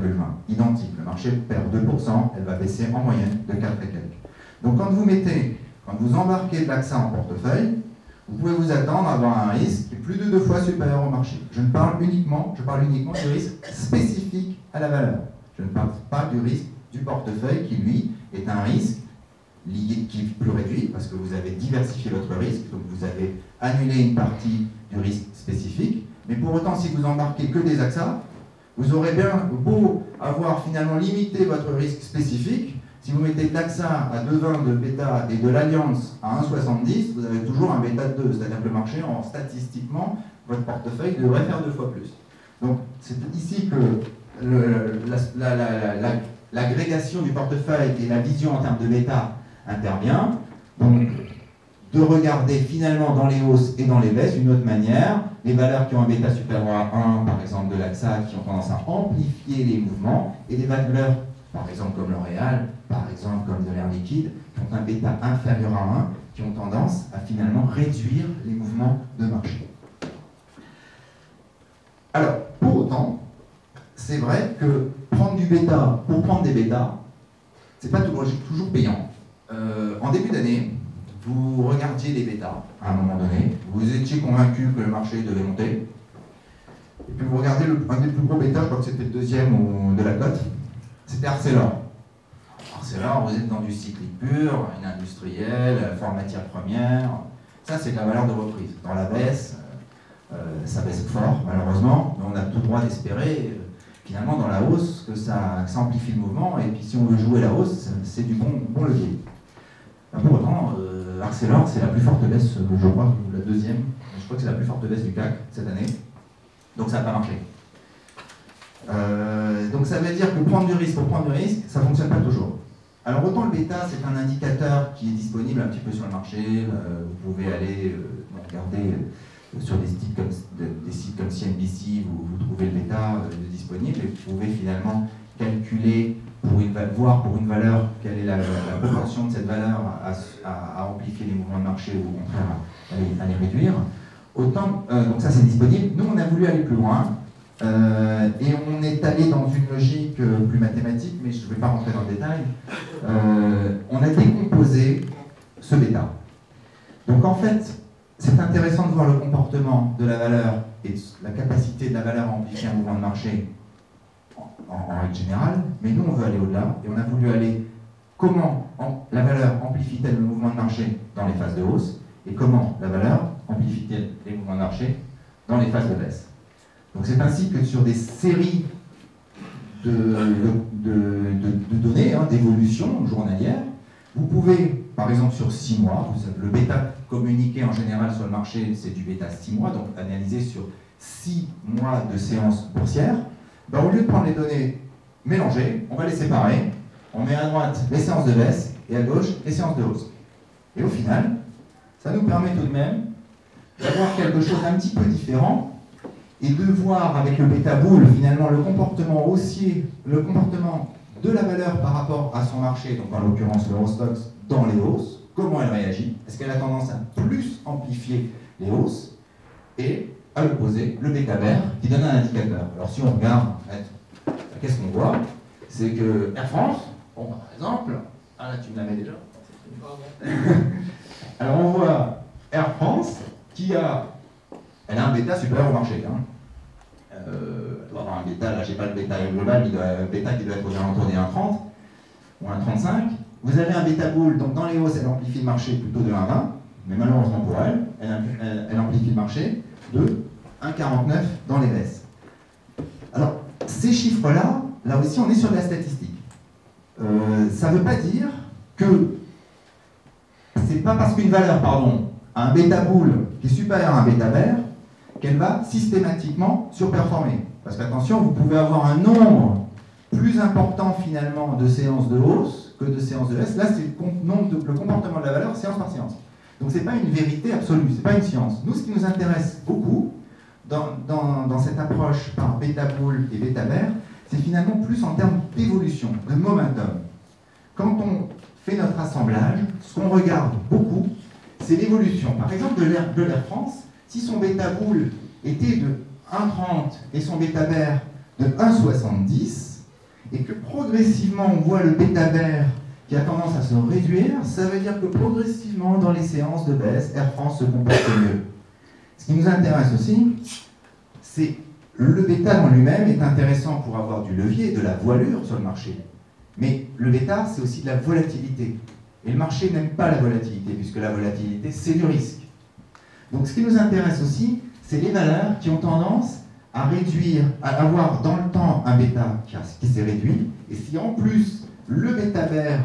Identique, le marché perd 2%, elle va baisser en moyenne de 4 et quelques. Donc quand vous embarquez de l'AXA en portefeuille, vous pouvez vous attendre à avoir un risque qui est plus de 2 fois supérieur au marché. Je parle uniquement du risque spécifique à la valeur. Je ne parle pas du risque du portefeuille qui, lui, est un risque qui est plus réduit parce que vous avez diversifié votre risque, donc vous avez annulé une partie du risque spécifique. Mais pour autant, si vous embarquez que des AXA, vous aurez bien beau avoir finalement limité votre risque spécifique. Si vous mettez de l'AXA à 2,20 de bêta et de l'Alliance à 1,70, vous avez toujours un bêta de 2, c'est-à-dire que le marché, statistiquement, votre portefeuille devrait faire 2 fois plus. Donc c'est ici que l'agrégation du portefeuille et la vision en termes de bêta intervient. Donc de regarder finalement dans les hausses et dans les baisses d'une autre manière, les valeurs qui ont un bêta supérieur à 1, par exemple de l'AXA, qui ont tendance à amplifier les mouvements, et les valeurs, par exemple comme L'Oréal, par exemple comme de l'Air Liquide, qui ont un bêta inférieur à 1, qui ont tendance à finalement réduire les mouvements de marché. Alors, pour autant, c'est vrai que prendre du bêta pour prendre des bêtas, c'est pas toujours payant. En début d'année, vous regardiez les bêtas à un moment donné, vous étiez convaincu que le marché devait monter, et puis vous regardez un des plus gros bêtas, je crois que c'était le deuxième de la cote, c'était Arcelor. Arcelor, vous êtes dans du cyclique pur, une industrielle, fort matière première, ça c'est de la valeur de reprise. Dans la baisse, ça baisse fort malheureusement, mais on a tout droit d'espérer finalement dans la hausse que ça amplifie le mouvement, et puis si on veut jouer la hausse, c'est du bon levier. Pour autant, Arcelor, c'est la plus forte baisse, je crois, ou la deuxième, je crois que c'est la plus forte baisse du CAC cette année, donc ça n'a pas marché. Donc ça veut dire que prendre du risque pour prendre du risque, ça ne fonctionne pas toujours. Alors autant le bêta, c'est un indicateur qui est disponible un petit peu sur le marché, vous pouvez aller regarder sur des sites comme CNBC, vous trouvez le bêta disponible, et vous pouvez finalement calculer, voir pour une valeur quelle est la proportion de cette valeur à amplifier les mouvements de marché ou au contraire à les réduire. Autant, donc ça c'est disponible. Nous on a voulu aller plus loin et on est allé dans une logique plus mathématique, mais je ne vais pas rentrer dans le détail. On a décomposé ce bêta. Donc en fait, c'est intéressant de voir le comportement de la valeur et la capacité de la valeur à amplifier un mouvement de marché en règle générale, mais nous on veut aller au-delà et on a voulu aller comment la valeur amplifie-t-elle le mouvement de marché dans les phases de hausse et comment la valeur amplifie-t-elle les mouvements de marché dans les phases de baisse. Donc c'est ainsi que sur des séries de données, d'évolution journalière, vous pouvez, par exemple sur 6 mois, le bêta communiqué en général sur le marché, c'est du bêta 6 mois, donc analysé sur 6 mois de séance boursière. Ben, au lieu de prendre les données mélangées, on va les séparer. On met à droite les séances de baisse et à gauche les séances de hausse. Et au final, ça nous permet tout de même d'avoir quelque chose d'un petit peu différent et de voir avec le bêta boule finalement le comportement haussier, le comportement de la valeur par rapport à son marché, donc en l'occurrence l'Eurostoxx dans les hausses, comment elle réagit, est-ce qu'elle a tendance à plus amplifier les hausses, et à l'opposé, le bêta vert qui donne un indicateur. Alors si on regarde, en fait, qu'est-ce qu'on voit? C'est que Air France, bon, par exemple, ah là tu me l'avais déjà. Alors on voit Air France qui elle a un bêta supérieur au marché. Elle doit avoir un bêta, là j'ai pas le bêta global, bêta qui doit être aux alentours des 1,30 ou 1,35. Vous avez un bêta boule, donc dans les hausses, elle amplifie le marché plutôt de 1,20, mais malheureusement pour elle, elle amplifie le marché de 1,49 dans les baisses. Alors, ces chiffres-là, là aussi on est sur de la statistique. Ça ne veut pas dire que c'est pas parce qu'une valeur, pardon, a un bêta boule qui est supérieur à un bêta bear qu'elle va systématiquement surperformer. Parce qu'attention, vous pouvez avoir un nombre plus important finalement de séances de hausse que de séances de baisse. Là, c'est le comportement de la valeur séance par séance. Donc c'est pas une vérité absolue, c'est pas une science. Nous, ce qui nous intéresse beaucoup dans cette approche par bêta boule et bêta bear, c'est finalement plus en termes d'évolution, de momentum. Quand on fait notre assemblage, ce qu'on regarde beaucoup, c'est l'évolution. Par exemple, de l'Air France, si son bêta boule était de 1,30 et son bêta bear de 1,70, et que progressivement on voit le bêta bear qui a tendance à se réduire, ça veut dire que progressivement dans les séances de baisse, Air France se comporte mieux. Ce qui nous intéresse aussi, c'est le bêta en lui-même est intéressant pour avoir du levier, de la voilure sur le marché. Mais le bêta, c'est aussi de la volatilité. Et le marché n'aime pas la volatilité, puisque la volatilité, c'est du risque. Donc ce qui nous intéresse aussi, c'est les valeurs qui ont tendance à réduire, à avoir dans le temps un bêta qui s'est réduit. Et si en plus, le bêta bear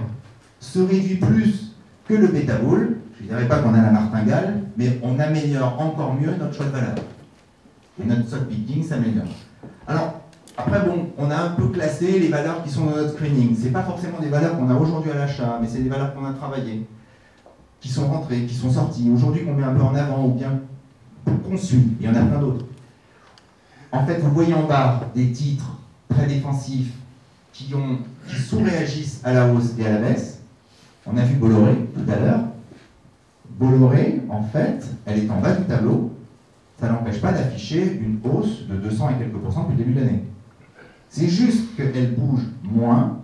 se réduit plus que le bêta bull, je ne dirais pas qu'on a la martingale, mais on améliore encore mieux notre choix de valeur. Et notre stock picking s'améliore. Alors, après, bon, on a un peu classé les valeurs qui sont dans notre screening. Ce n'est pas forcément des valeurs qu'on a aujourd'hui à l'achat, mais c'est des valeurs qu'on a travaillées, qui sont rentrées, qui sont sorties, aujourd'hui qu'on met un peu en avant ou bien qu'on suit. Il y en a plein d'autres. En fait, vous voyez en bas des titres très défensifs qui sous-réagissent à la hausse et à la baisse. On a vu Bolloré tout à l'heure. Bolloré, en fait, elle est en bas du tableau. Ça n'empêche pas d'afficher une hausse de 200 et quelques % depuis le début de l'année. C'est juste qu'elle bouge moins,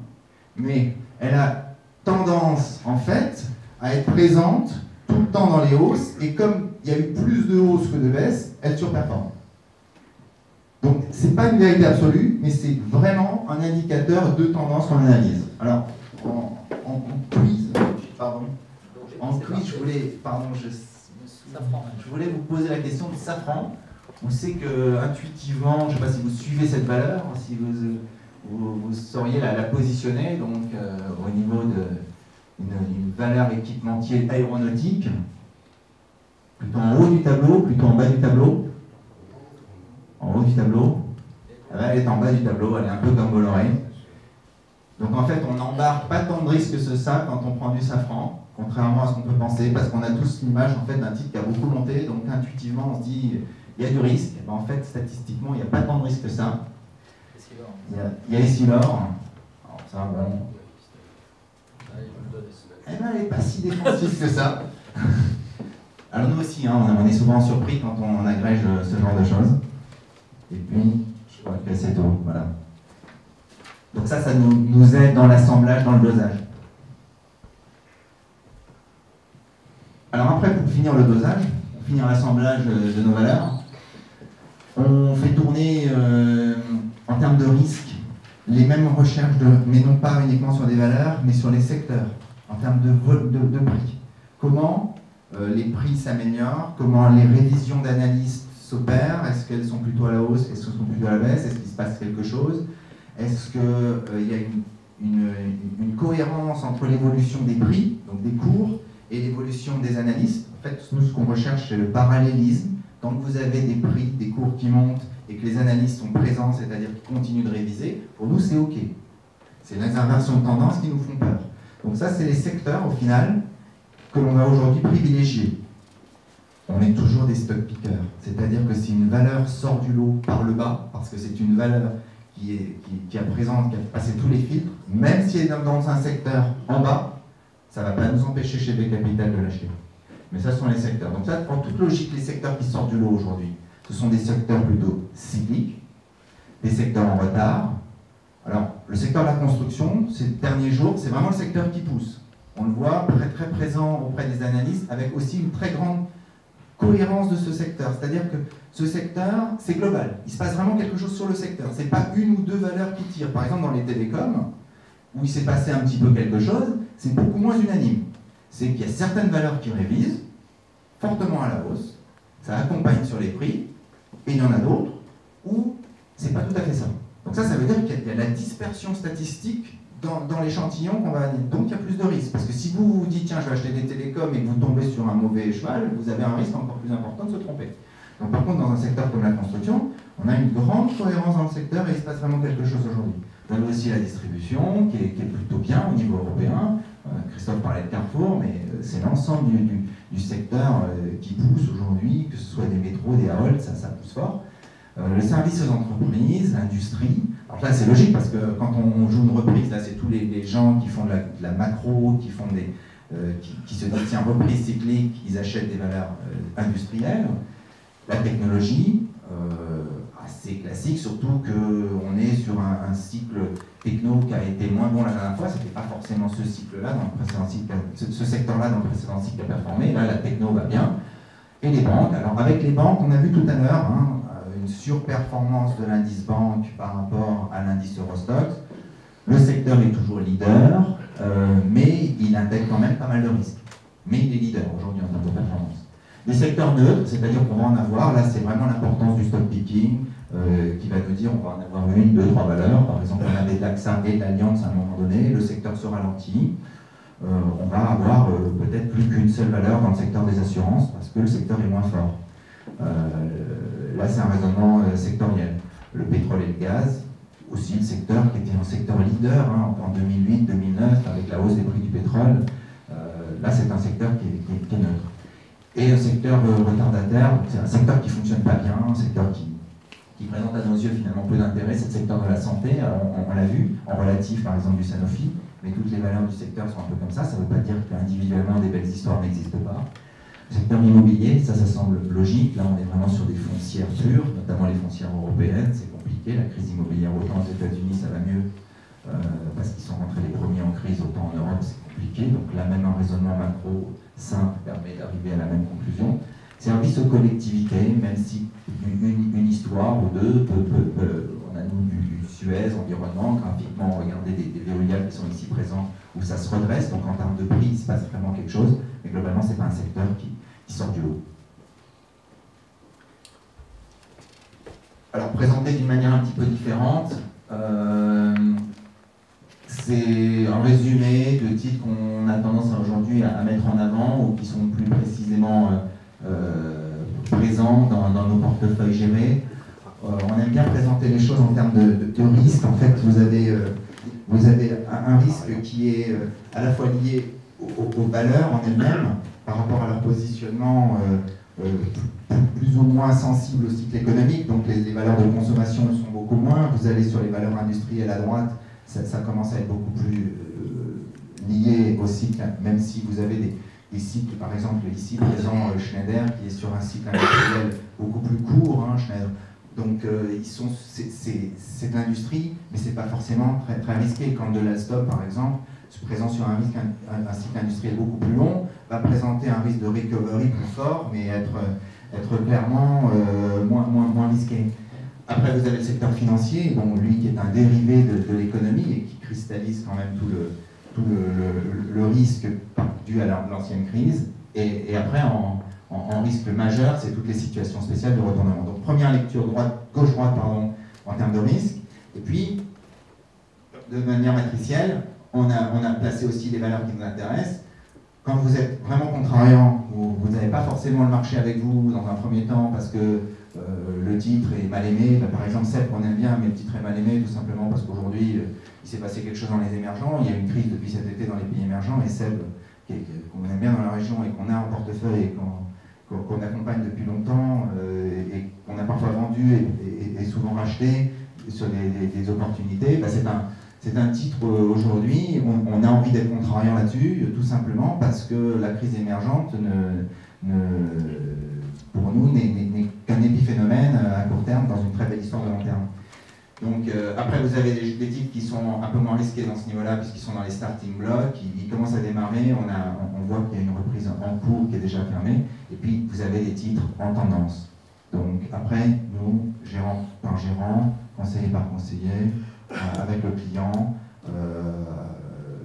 mais elle a tendance, en fait, à être présente tout le temps dans les hausses, et comme il y a eu plus de hausses que de baisses, elle surperforme. Donc, ce n'est pas une vérité absolue, mais c'est vraiment un indicateur de tendance qu'on analyse. Alors, en quiz, pardon, je voulais vous poser la question de Safran. On sait que intuitivement, je ne sais pas si vous suivez cette valeur, si vous sauriez la positionner, donc au niveau d'une valeur équipementier aéronautique, plutôt en haut du tableau, plutôt en bas du tableau. En haut du tableau, elle est en bas du tableau, elle est un peu comme Bolloré. Donc en fait, on n'embarque pas tant de risques que ça quand on prend du Safran, contrairement à ce qu'on peut penser, parce qu'on a tous l'image en fait, d'un titre qui a beaucoup monté, donc intuitivement on se dit il y a du risque. Ben, en fait, statistiquement, il n'y a pas tant de risques que ça. Il y a Essilor. Alors ça, bon. Eh ben, elle n'est pas si défensive que ça. Alors nous aussi, hein, on est souvent surpris quand on agrège ce genre de choses. Et puis, je crois que c'est tout. Voilà. Donc ça nous aide dans l'assemblage, dans le dosage. Alors après, pour finir le dosage, pour finir l'assemblage de nos valeurs, on fait tourner, en termes de risque, les mêmes recherches, mais non pas uniquement sur des valeurs, mais sur les secteurs, en termes de prix. Comment les prix s'améliorent, comment les révisions d'analystes s'opèrent, est-ce qu'elles sont plutôt à la hausse, est-ce qu'elles sont plutôt à la baisse, est-ce qu'il se passe quelque chose, est-ce qu'il y a une cohérence entre l'évolution des prix, donc des cours, et l'évolution des analystes. En fait, nous, ce qu'on recherche, c'est le parallélisme. Tant que vous avez des prix, des cours qui montent, et que les analystes sont présents, c'est-à-dire qu'ils continuent de réviser, pour nous, c'est OK. C'est les inversions de tendance qui nous font peur. Donc ça, c'est les secteurs, au final, que l'on va aujourd'hui privilégier. On est toujours des stock pickers. C'est-à-dire que si une valeur sort du lot par le bas, parce que c'est une valeur qui a passé tous les filtres, même si elle est dans un secteur en bas, ça ne va pas nous empêcher chez B Capital de l'acheter. Mais ça, ce sont les secteurs. Donc ça, en toute logique, les secteurs qui sortent du lot aujourd'hui, ce sont des secteurs plutôt cycliques, des secteurs en retard. Alors, le secteur de la construction, ces derniers jours, c'est vraiment le secteur qui pousse. On le voit très très présent auprès des analystes, avec aussi une très grande cohérence de ce secteur. C'est-à-dire que ce secteur, c'est global. Il se passe vraiment quelque chose sur le secteur. Ce n'est pas une ou deux valeurs qui tirent. Par exemple, dans les télécoms, où il s'est passé un petit peu quelque chose, c'est beaucoup moins unanime. C'est qu'il y a certaines valeurs qui révisent fortement à la hausse, ça accompagne sur les prix, et il y en a d'autres où c'est pas tout à fait ça. Donc ça veut dire qu'il y a la dispersion statistique dans l'échantillon qu'on va analyser. Donc il y a plus de risques. Parce que si vous vous dites, tiens, je vais acheter des télécoms et que vous tombez sur un mauvais cheval, vous avez un risque encore plus important de se tromper. Donc par contre, dans un secteur comme la construction, on a une grande cohérence dans le secteur et il se passe vraiment quelque chose aujourd'hui. Vous avez aussi la distribution qui est plutôt bien au niveau européen. Christophe parlait de Carrefour, mais c'est l'ensemble du secteur qui pousse aujourd'hui, que ce soit des métros, des halls, ça pousse fort. Le service aux entreprises, l'industrie. Alors là, c'est logique parce que quand on joue une reprise, là, c'est tous les gens qui font de la macro, qui font qui se disent tiens, reprise cyclique, ils achètent des valeurs industrielles. La technologie, assez classique, surtout qu'on est sur un cycle techno qui a été moins bon la dernière fois. C'était pas forcément ce cycle-là dans le précédent cycle, ce secteur-là dans le précédent cycle qui a performé. Là, la techno va bien. Et les banques. Alors avec les banques, on a vu tout à l'heure une surperformance de l'indice banque par rapport à l'indice Eurostoxx. Le secteur est toujours leader, mais il intègre quand même pas mal de risques. Mais il est leader aujourd'hui en termes de performance. Les secteurs neutres, c'est-à-dire qu'on va en avoir, là c'est vraiment l'importance du stock picking, qui va nous dire on va en avoir une, deux, trois valeurs. Par exemple, on avait de l'AXA et de l'Alliance à un moment donné, le secteur se ralentit. On va avoir peut-être plus qu'une seule valeur dans le secteur des assurances, parce que le secteur est moins fort. Là, c'est un raisonnement sectoriel. Le pétrole et le gaz, aussi le secteur qui était un secteur leader en 2008-2009, avec la hausse des prix du pétrole. Là, c'est un secteur qui est neutre. Et un secteur retardataire, c'est un secteur qui ne fonctionne pas bien, un secteur qui présente à nos yeux finalement peu d'intérêt, c'est le secteur de la santé. On l'a vu, en relatif par exemple du Sanofi, mais toutes les valeurs du secteur sont un peu comme ça. Ça ne veut pas dire qu'individuellement des belles histoires n'existent pas. Le secteur immobilier, ça semble logique. Là, on est vraiment sur des foncières pures, notamment les foncières européennes. C'est compliqué. La crise immobilière, autant aux États-Unis, ça va mieux parce qu'ils sont rentrés les premiers en crise, autant en Europe, c'est compliqué. Donc là, même un raisonnement macro simple permet d'arriver à la même conclusion. Service aux collectivités, même si une histoire ou deux, on a nous du Suez, environnement, graphiquement, regardez des verrouillages qui sont ici présents où ça se redresse. Donc en termes de prix, il se passe vraiment quelque chose. Mais globalement, ce n'est pas un secteur qui sort du lot. Alors, présenté d'une manière un petit peu différente, c'est un résumé de titres qu'on a tendance aujourd'hui à mettre en avant ou qui sont plus précisément présents dans nos portefeuilles gérés. On aime bien présenter les choses en termes de risque. En fait, vous avez un risque qui est à la fois lié aux valeurs en elles-mêmes, par rapport à leur positionnement plus ou moins sensible au cycle économique. Donc les valeurs de consommation sont beaucoup moins. Vous allez sur les valeurs industrielles à droite, ça commence à être beaucoup plus lié au cycle, même si vous avez des cycles, par exemple ici présent Schneider, qui est sur un cycle industriel beaucoup plus court, Schneider. Donc c'est de l'industrie, mais c'est pas forcément très, très risqué. Quand de l'Alstom, par exemple, se présente sur un cycle industriel beaucoup plus long, va présenter un risque de recovery plus fort, mais être clairement moins risqué. Après, vous avez le secteur financier, bon, lui qui est un dérivé de l'économie et qui cristallise quand même tout le risque dû à l'ancienne crise. Et après, en risque majeur, c'est toutes les situations spéciales de retournement. Donc première lecture gauche-droite en termes de risque. Et puis, de manière matricielle, on a placé aussi les valeurs qui nous intéressent. Quand vous êtes vraiment contrariant, vous n'avez pas forcément le marché avec vous dans un premier temps parce que le titre est mal aimé. Par exemple, SEB qu'on aime bien, mais le titre est mal aimé tout simplement parce qu'aujourd'hui, il s'est passé quelque chose dans les émergents. Il y a une crise depuis cet été dans les pays émergents et SEB, qu'on aime bien dans la région et qu'on a en portefeuille et qu'on accompagne depuis longtemps et qu'on a parfois vendu et souvent racheté sur des opportunités, c'est un titre aujourd'hui, on a envie d'être contrariant là-dessus, tout simplement parce que la crise émergente, pour nous, n'est qu'un épiphénomène à court terme dans une très belle histoire de long terme. Donc après, vous avez des titres qui sont un peu moins risqués dans ce niveau-là, puisqu'ils sont dans les starting blocks, ils commencent à démarrer, on voit qu'il y a une reprise en cours qui est déjà fermée, et puis vous avez des titres en tendance. Donc après, nous, gérant par gérant, conseiller par conseiller, avec le client,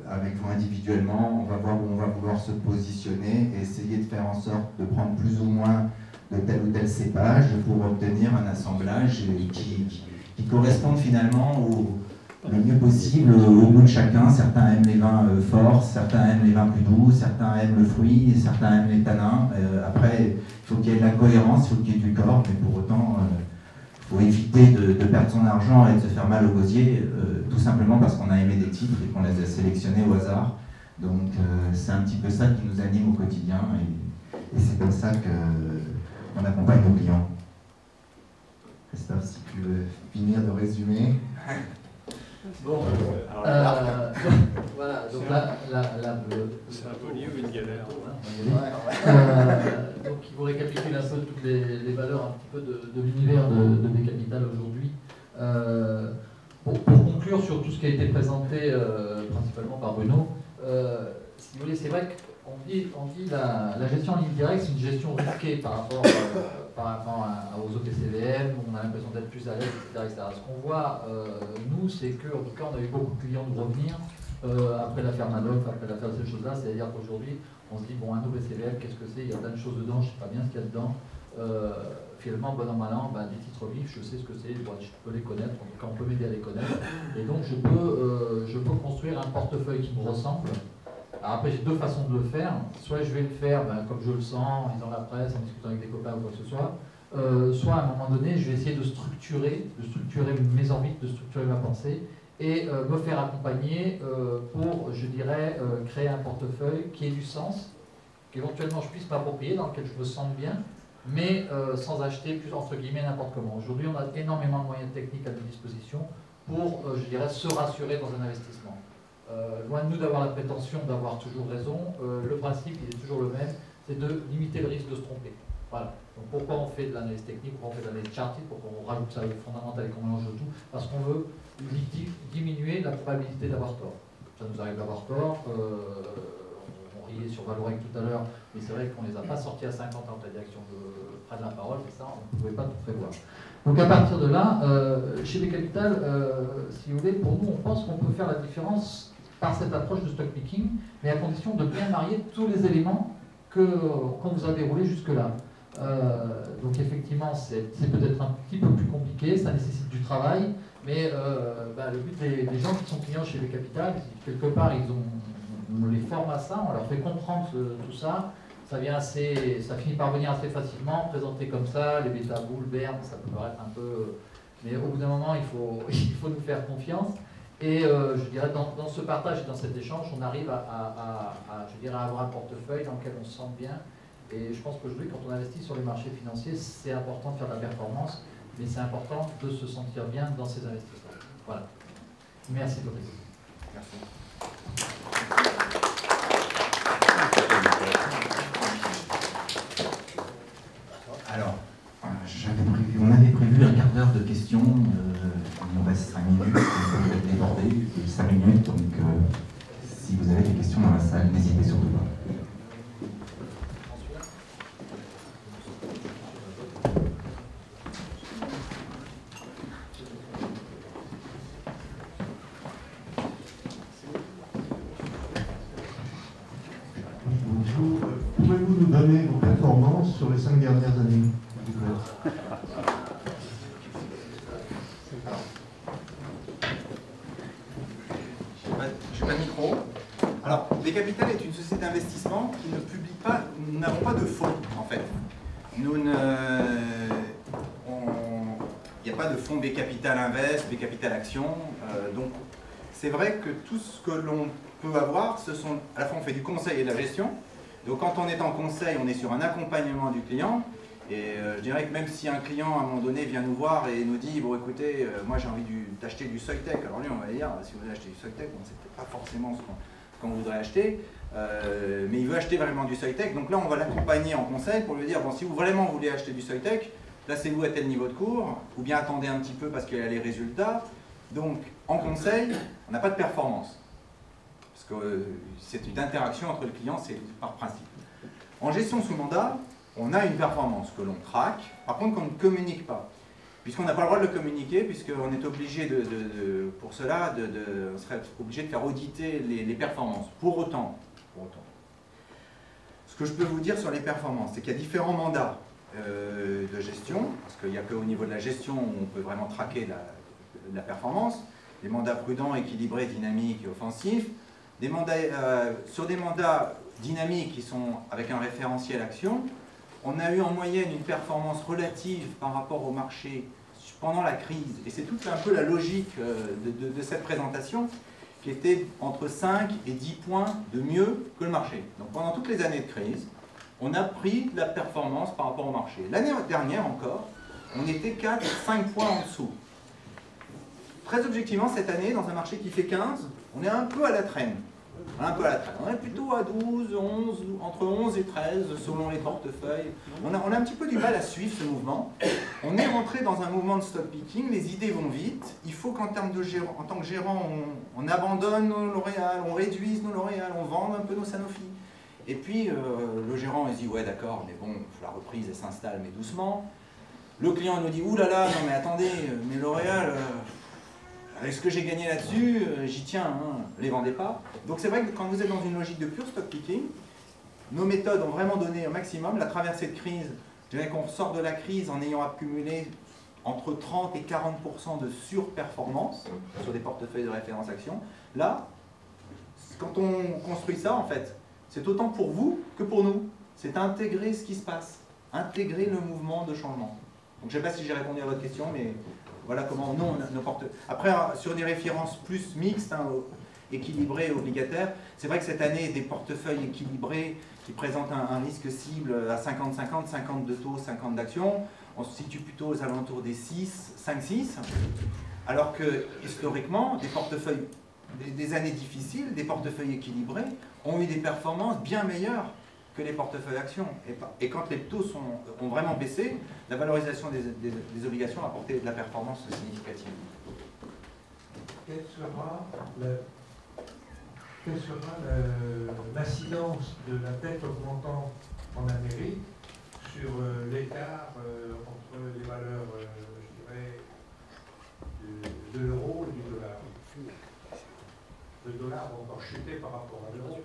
avec vous individuellement, on va voir où on va vouloir se positionner et essayer de faire en sorte de prendre plus ou moins de tel ou tel cépage pour obtenir un assemblage qui corresponde finalement le mieux possible au goût de chacun. Certains aiment les vins forts, certains aiment les vins plus doux, certains aiment le fruit, certains aiment les tanins. Après, il faut qu'il y ait de la cohérence, il faut qu'il y ait du corps, mais pour autant, il faut éviter de perdre son argent et de se faire mal au gosier, tout simplement parce qu'on a aimé des titres et qu'on les a sélectionnés au hasard. Donc c'est un petit peu ça qui nous anime au quotidien et c'est comme ça qu'on accompagne nos clients. Christophe, si tu veux finir de résumer. Bon, voilà, donc là c'est un bonnier ou une galère. Donc il vous récapitule un peu toutes les valeurs un petit peu de l'univers de B-Capital aujourd'hui. Pour conclure sur tout ce qui a été présenté principalement par Bruno, si vous voulez, c'est vrai qu'on dit la gestion en ligne directe, c'est une gestion risquée par rapport aux OPCVM, on a l'impression d'être plus à l'aise, etc. Ce qu'on voit, nous, c'est qu'en tout cas, on a eu beaucoup de clients nous revenir après l'affaire Madoff, après l'affaire de ces choses-là, c'est-à-dire qu'aujourd'hui, on se dit, bon, un OPCVM, qu'est-ce que c'est? Il y a plein de choses dedans, je ne sais pas bien ce qu'il y a dedans. Finalement, bon an, mal an, des titres vifs, je sais ce que c'est, je peux les connaître, en tout cas, on peut m'aider à les connaître. Et donc, je peux construire un portefeuille qui me ressemble. Alors après, j'ai deux façons de le faire. Soit je vais le faire comme je le sens, en lisant la presse, en discutant avec des copains ou quoi que ce soit. Soit à un moment donné, je vais essayer de structurer mes envies, de structurer ma pensée et me faire accompagner pour, je dirais, créer un portefeuille qui ait du sens, qu'éventuellement je puisse m'approprier, dans lequel je me sente bien, mais sans acheter plus entre guillemets n'importe comment. Aujourd'hui, on a énormément de moyens techniques à notre disposition pour, je dirais, se rassurer dans un investissement. Loin de nous d'avoir la prétention d'avoir toujours raison, le principe il est toujours le même, c'est de limiter le risque de se tromper. Voilà. Donc pourquoi on fait de l'analyse technique, pourquoi on fait de l'analyse chartée, pourquoi on rajoute ça au fondamental et qu'on mélange tout? Parce qu'on veut diminuer la probabilité d'avoir tort. Ça nous arrive d'avoir tort, on riait sur Valorec tout à l'heure, mais c'est vrai qu'on ne les a pas sortis à 50 ans de la direction près de la parole, c'est ça, on ne pouvait pas tout prévoir. Donc à partir de là, chez B-Capital, si vous voulez, pour nous, on pense qu'on peut faire la différence par cette approche de stock picking, mais à condition de bien marier tous les éléments qu'on vous a déroulés jusque-là. Donc effectivement, c'est peut-être un petit peu plus compliqué, ça nécessite du travail, mais le but des gens qui sont clients chez B-Capital, quelque part, on les forme à ça, on leur fait comprendre tout ça, ça finit par venir assez facilement, présenté comme ça, les bêta boules, Berne, ça peut paraître un peu... Mais au bout d'un moment, il faut nous faire confiance. Et je dirais dans ce partage et dans cet échange, on arrive à avoir un portefeuille dans lequel on se sent bien. Et je pense qu'aujourd'hui, quand on investit sur les marchés financiers, c'est important de faire de la performance, mais c'est important de se sentir bien dans ses investissements. Voilà. Merci Boris. Merci. Alors, on avait prévu un quart d'heure de questions, il nous reste 5 minutes, on peut être débordé, 5 minutes, donc si vous avez des questions dans la salle, n'hésitez surtout pas. Bonjour, pouvez-vous nous donner vos performances sur les 5 dernières années? J'ai pas de micro. Alors, B-Capital est une société d'investissement qui ne publie pas, nous n'avons pas de fonds en fait. Il n'y a pas de fonds B-Capital Invest, B-Capital Action, donc c'est vrai que tout ce que l'on peut avoir, ce sont, à la fois on fait du conseil et de la gestion, donc quand on est en conseil, on est sur un accompagnement du client, et je dirais que même si un client à un moment donné vient nous voir et nous dit, bon écoutez, moi j'ai envie d'acheter du Soitec, alors lui on va dire, si vous voulez acheter du Soitec, bon, c'est peut-être pas forcément ce qu'on voudrait acheter, mais il veut acheter vraiment du Soitec, donc là on va l'accompagner en conseil pour lui dire, bon si vous vraiment voulez acheter du Soitec, placez-vous à tel niveau de cours, ou bien attendez un petit peu parce qu'il y a les résultats. Donc, en conseil, on n'a pas de performance. Parce que c'est une interaction entre le client, c'est par principe. En gestion sous mandat, on a une performance que l'on traque, par contre qu'on ne communique pas. Puisqu'on n'a pas le droit de le communiquer, puisqu'on est obligé pour cela, on serait obligé de faire auditer les performances. Pour autant, ce que je peux vous dire sur les performances, c'est qu'il y a différents mandats de gestion, parce qu'il n'y a qu'au niveau de la gestion où on peut vraiment traquer la performance, des mandats prudents, équilibrés, dynamiques et offensifs, sur des mandats dynamiques qui sont avec un référentiel action, on a eu en moyenne une performance relative par rapport au marché pendant la crise, et c'est toute un peu la logique de cette présentation, qui était entre 5 et 10 points de mieux que le marché. Donc pendant toutes les années de crise, on a pris de la performance par rapport au marché. L'année dernière encore, on était 4 à 5 points en dessous. Très objectivement, cette année, dans un marché qui fait 15, on est un peu à la traîne. On est plutôt à 12, 11, entre 11 et 13 selon les portefeuilles. On a un petit peu du mal à suivre ce mouvement. On est rentré dans un mouvement de stock picking, les idées vont vite. Il faut qu'en tant que gérant, on abandonne nos L'Oréal, on réduise nos L'Oréal, on vende un peu nos Sanofi. Et puis le gérant il se dit ouais d'accord, mais bon, la reprise elle s'installe mais doucement. Le client nous dit ouh là là, non mais attendez, mais L'Oréal... avec ce que j'ai gagné là-dessus, j'y tiens, hein, les vendez pas. Donc c'est vrai que quand vous êtes dans une logique de pure stock picking, nos méthodes ont vraiment donné un maximum. La traversée de crise, je dirais qu'on sort de la crise en ayant accumulé entre 30 et 40% de surperformance sur des portefeuilles de référence action. Là, quand on construit ça, en fait, c'est autant pour vous que pour nous. C'est intégrer ce qui se passe, intégrer le mouvement de changement. Donc je ne sais pas si j'ai répondu à votre question, mais... voilà comment nous, nos portefeuilles. Après, sur des références plus mixtes, hein, équilibrées, obligataires, c'est vrai que cette année, des portefeuilles équilibrés qui présentent un risque cible à 50-50, 50 de taux, 50 d'actions, on se situe plutôt aux alentours des 5-6, alors que historiquement, des portefeuilles, des années difficiles, des portefeuilles équilibrés ont eu des performances bien meilleures que les portefeuilles actions. Et quand les taux ont vraiment baissé, la valorisation des obligations a apporté de la performance significative. Quelle sera l'incidence de la dette augmentante en Amérique sur l'écart entre les valeurs, je dirais, de l'euro et du dollar? Le dollar va encore chuter par rapport à l'euro.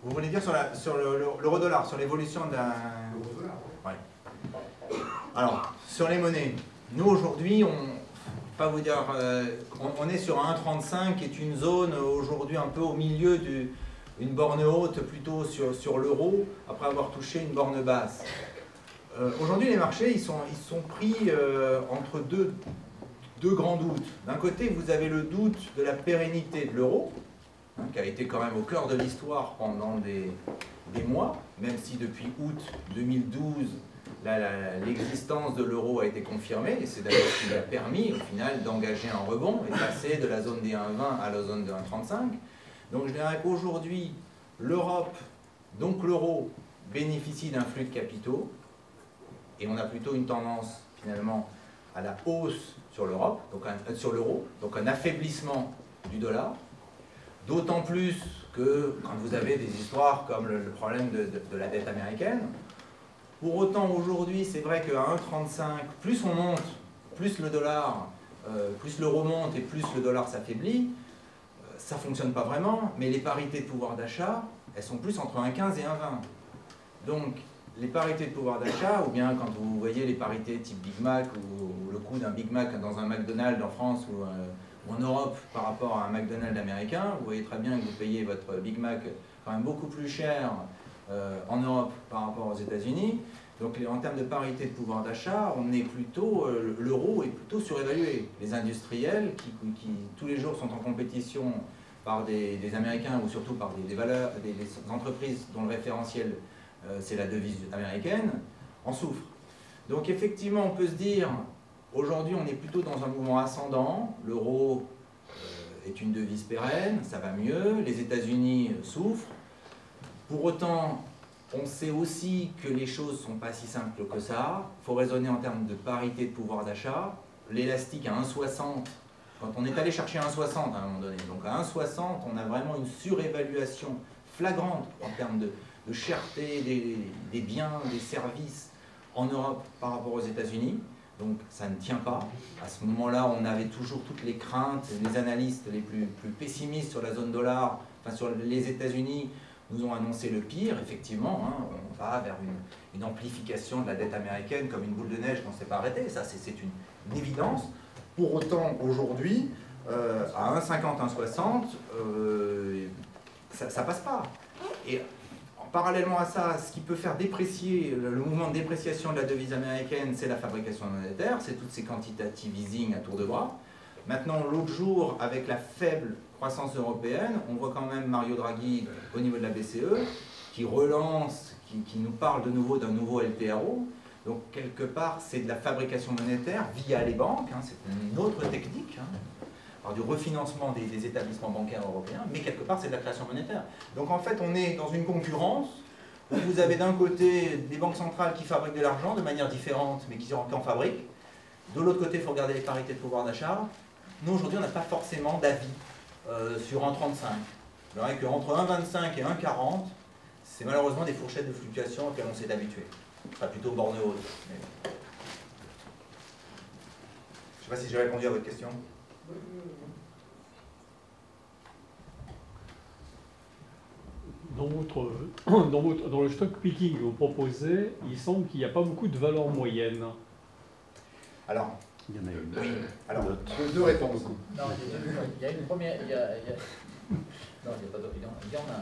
Vous voulez dire sur l'euro-dollar, sur l'évolution d'un... L'euro-dollar, oui. Ouais. Alors, sur les monnaies, nous aujourd'hui, pas vous dire, on est sur un 1,35 qui est une zone aujourd'hui un peu au milieu d'une borne haute plutôt sur l'euro, après avoir touché une borne basse. Aujourd'hui, les marchés, ils sont pris entre deux grands doutes. D'un côté, vous avez le doute de la pérennité de l'euro, qui a été quand même au cœur de l'histoire pendant des mois, même si depuis août 2012, l'existence de l'euro a été confirmée, et c'est d'ailleurs ce qui a permis au final d'engager un rebond et de passer de la zone des 1,20 à la zone de 1,35. Donc je dirais qu'aujourd'hui, l'Europe, donc l'euro, bénéficie d'un flux de capitaux, et on a plutôt une tendance finalement à la hausse sur l'Europe, sur l'euro, donc un affaiblissement du dollar. D'autant plus que quand vous avez des histoires comme le problème de la dette américaine, pour autant aujourd'hui c'est vrai qu'à 1,35, plus on monte, plus le dollar, plus l'euro monte et plus le dollar s'affaiblit, ça ne fonctionne pas vraiment, mais les parités de pouvoir d'achat, elles sont plus entre 1,15 et 1,20. Donc les parités de pouvoir d'achat, ou bien quand vous voyez les parités type Big Mac, ou le coût d'un Big Mac dans un McDonald's en France, ou en Europe par rapport à un McDonald's américain, vous voyez très bien que vous payez votre Big Mac quand même beaucoup plus cher en Europe par rapport aux États-Unis. Donc en termes de parité de pouvoir d'achat, on est plutôt, l'euro est plutôt surévalué. Les industriels qui tous les jours sont en compétition par des Américains ou surtout par des entreprises dont le référentiel c'est la devise américaine, en souffrent. Donc effectivement on peut se dire, aujourd'hui, on est plutôt dans un mouvement ascendant. L'euro est une devise pérenne, ça va mieux. Les États-Unis souffrent. Pour autant, On sait aussi que les choses ne sont pas si simples que ça. Il faut raisonner en termes de parité de pouvoir d'achat. L'élastique à 1,60, quand on est allé chercher 1,60 à un moment donné, donc à 1,60, on a vraiment une surévaluation flagrante en termes de cherté des biens, des services en Europe par rapport aux États-Unis. Donc ça ne tient pas. À ce moment-là, on avait toujours toutes les craintes, les analystes les plus pessimistes sur la zone dollar, enfin sur les États-Unis, nous ont annoncé le pire, effectivement, hein, on va vers une amplification de la dette américaine comme une boule de neige qu'on ne s'est pas arrêté, ça c'est une évidence. Pour autant, aujourd'hui, à 1,50, 1,60, ça passe pas. Et parallèlement à ça, ce qui peut faire déprécier, le mouvement de dépréciation de la devise américaine, c'est la fabrication monétaire, c'est toutes ces quantitative easing à tour de bras. Maintenant, l'autre jour, avec la faible croissance européenne, on voit quand même Mario Draghi au niveau de la BCE qui relance, qui nous parle de nouveau d'un nouveau LTRO. Donc quelque part, c'est de la fabrication monétaire via les banques, hein, c'est une autre technique, hein, alors du refinancement des établissements bancaires européens, mais quelque part, c'est de la création monétaire. Donc en fait, on est dans une concurrence où vous avez d'un côté des banques centrales qui fabriquent de l'argent de manière différente, mais qui en fabriquent. De l'autre côté, il faut regarder les parités de pouvoir d'achat. Nous, aujourd'hui, on n'a pas forcément d'avis sur 1,35. C'est vrai qu'entre 1,25 et 1,40, c'est malheureusement des fourchettes de fluctuation auxquelles on s'est habitué. Enfin, plutôt borne haute. Mais... Je ne sais pas si j'ai répondu à votre question. Dans le stock picking que vous proposez, il semble qu'il n'y a pas beaucoup de valeurs moyennes. Alors, il y en a une. Oui. Alors, deux réponses. Non, il y a une première. Non, il n'y a pas d'opinion. Il y en a.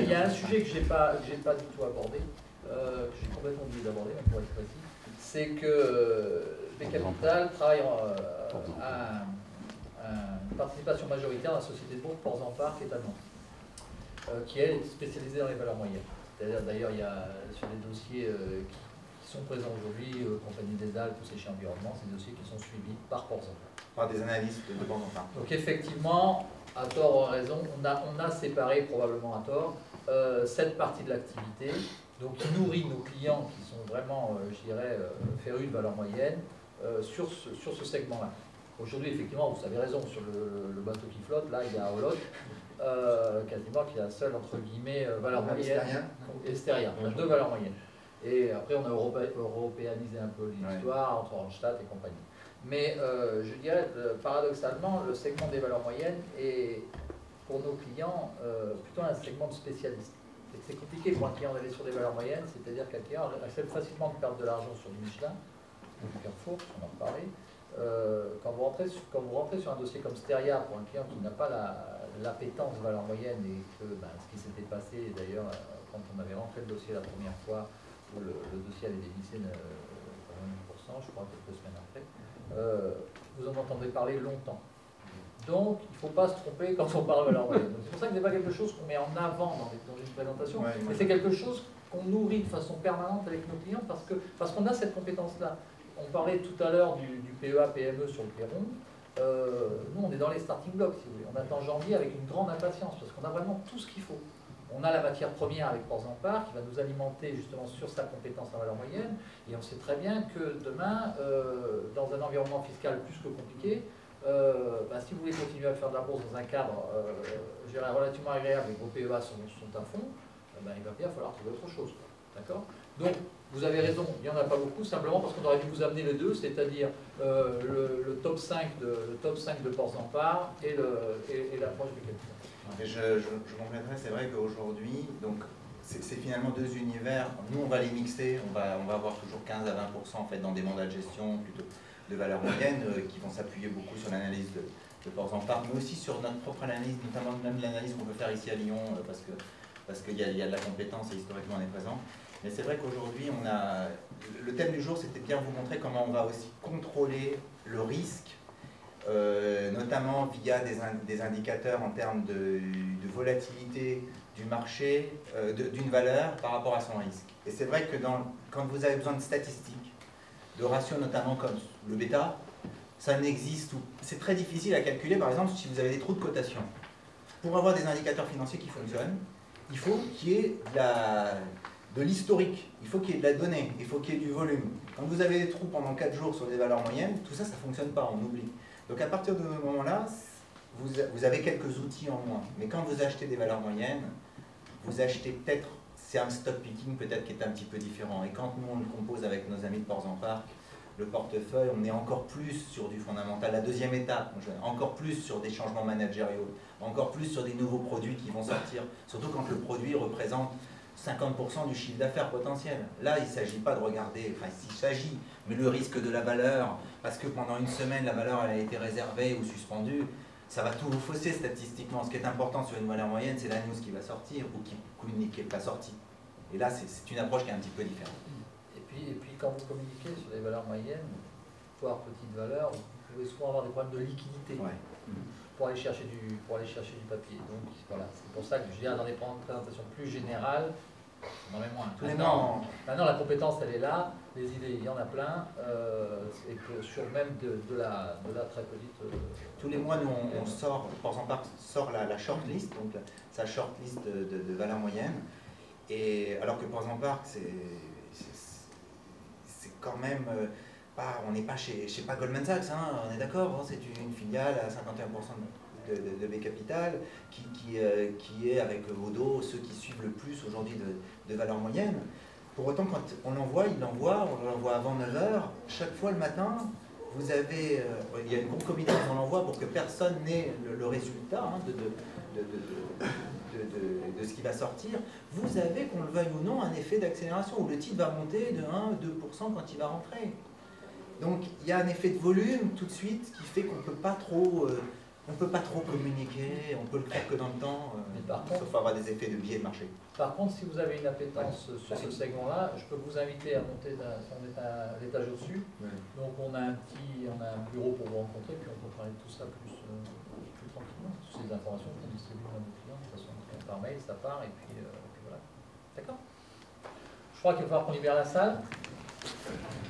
Il y a un sujet que j'ai pas du tout abordé, que j'ai complètement oublié d'aborder, même pour être précis, c'est que B Capital travaille à une participation majoritaire dans la société de bourse Ports-en-Parc qui est à Nantes, qui elle est spécialisée dans les valeurs moyennes. C'est-à-dire, d'ailleurs, il y a sur les dossiers qui sont présents aujourd'hui, Compagnie des Alpes, tous ces chiens environnement, c'est des dossiers qui sont suivis par Ports-en-Parc. Par des analystes de Ports-en-Parc. Donc effectivement, à tort ou à raison, on a séparé probablement à tort cette partie de l'activité, donc qui nourrit nos clients qui sont vraiment, je dirais, férus de valeur moyenne sur ce segment-là. Aujourd'hui, effectivement, vous avez raison, sur le bateau qui flotte, là, il y a Olot, quasiment qui est la seule, entre guillemets, valeur moyenne. Estéria. On a deux valeurs moyennes. Et après, on a européanisé un peu l'histoire entre Randstad et compagnie. Mais je dirais, paradoxalement, le segment des valeurs moyennes est, pour nos clients, plutôt un segment de spécialistes. C'est compliqué pour un client d'aller sur des valeurs moyennes, c'est-à-dire qu'un client accepte facilement de perdre de l'argent sur du Michelin, ou du Carrefour, on en parlait. Quand vous rentrez sur un dossier comme Steria, pour un client qui n'a pas l'appétence de valeur moyenne, et que ce qui s'était passé d'ailleurs quand on avait rentré le dossier la première fois, où le dossier avait dévissé 1%, je crois, quelques semaines après, vous en entendez parler longtemps. Donc, il ne faut pas se tromper quand on parle de valeur moyenne. C'est pour ça que ce n'est pas quelque chose qu'on met en avant dans une présentation, mais c'est quelque chose qu'on nourrit de façon permanente avec nos clients parce qu'on a cette compétence-là. On parlait tout à l'heure du PEA, PME sur le Perron. Nous, on est dans les starting blocks, si vous voulez. On attend janvier avec une grande impatience parce qu'on a vraiment tout ce qu'il faut. On a la matière première avec Ports-en-Parc qui va nous alimenter justement sur sa compétence en valeur moyenne. Et on sait très bien que demain, dans un environnement fiscal plus que compliqué, si vous voulez continuer à faire de la bourse dans un cadre je dirais, relativement agréable et que vos PEA sont à fond, il va bien falloir trouver autre chose. D'accord ? Donc, vous avez raison, il n'y en a pas beaucoup, simplement parce qu'on aurait dû vous amener les deux, c'est-à-dire le top 5 de Ports-en-Parc et l'approche du capital. Et je compléterai, c'est vrai qu'aujourd'hui, donc c'est finalement deux univers. Nous, on va les mixer, on va avoir toujours 15 à 20% en fait dans des mandats de gestion plutôt de valeur moyenne qui vont s'appuyer beaucoup sur l'analyse de Ports-en-Parc, mais aussi sur notre propre analyse, notamment même l'analyse qu'on peut faire ici à Lyon, parce qu'il y a de la compétence et historiquement on est présent. Mais c'est vrai qu'aujourd'hui, le thème du jour, c'était de bien vous montrer comment on va aussi contrôler le risque, notamment via des indicateurs en termes de volatilité du marché, d'une valeur par rapport à son risque. Et c'est vrai que quand vous avez besoin de statistiques, de ratios notamment comme le bêta, ça n'existe, c'est très difficile à calculer, par exemple, si vous avez des trous de cotation. Pour avoir des indicateurs financiers qui fonctionnent, il faut qu'il y ait de l'historique, il faut qu'il y ait de la donnée, il faut qu'il y ait du volume. Quand vous avez des trous pendant 4 jours sur des valeurs moyennes, tout ça, ça ne fonctionne pas, on oublie. Donc à partir de ce moment-là, vous avez quelques outils en moins. Mais quand vous achetez des valeurs moyennes, vous achetez peut-être, c'est un stock picking peut-être qui est un petit peu différent. Et quand nous on le compose avec nos amis de Ports en Parc, le portefeuille, on est encore plus sur du fondamental. La deuxième étape, encore plus sur des changements managériaux, encore plus sur des nouveaux produits qui vont sortir, surtout quand le produit représente 50% du chiffre d'affaires potentiel. Là, il ne s'agit pas de regarder, enfin il s'agit, mais le risque de la valeur, parce que pendant une semaine, la valeur elle a été réservée ou suspendue, ça va tout vous fausser statistiquement. Ce qui est important sur une valeur moyenne, c'est la news qui va sortir ou qui n'est pas sortie. Et là, c'est une approche qui est un petit peu différente. Et puis quand vous communiquez sur les valeurs moyennes, voire petites valeurs, vous pouvez souvent avoir des problèmes de liquidité pour aller chercher du papier. Donc voilà, c'est pour ça que je dirais dans les présentations plus générales, on en met moins. Maintenant, la compétence, elle est là, les idées, il y en a plein, et que sur même de la très petite... Tous les mois, nous, on sort, Ports en Parc sort la shortlist, donc sa shortlist de valeurs moyennes, et alors que Ports en Parc, c'est quand même pas, on n'est pas chez pas Goldman Sachs, hein, on est d'accord, hein, c'est une filiale à 51% de B Capital qui est avec au dos ceux qui suivent le plus aujourd'hui de valeur moyenne. Pour autant, quand on l'envoie, on l'envoie avant 9h, chaque fois le matin, vous avez, il y a une concomitance dans l'envoi pour que personne n'ait le résultat hein, de ce qui va sortir. Vous avez, qu'on le veuille ou non, un effet d'accélération où le titre va monter de 1-2% quand il va rentrer. Donc il y a un effet de volume tout de suite qui fait qu'on ne peut pas trop communiquer, on peut le faire que dans le temps, sauf avoir des effets de biais de marché. Par contre, si vous avez une appétence sur ce segment-là, je peux vous inviter à monter à l'étage au-dessus. Ouais. Donc on a un bureau pour vous rencontrer, puis on peut parler de tout ça plus tranquillement. Toutes ces informations qu'on distribue à nos clients, de toute façon par mail, ça part, et puis voilà. D'accord. Je crois qu'il va falloir qu'on libère la salle.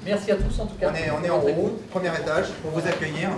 Merci à tous en tout cas. On est en haut, premier étage, pour vous accueillir.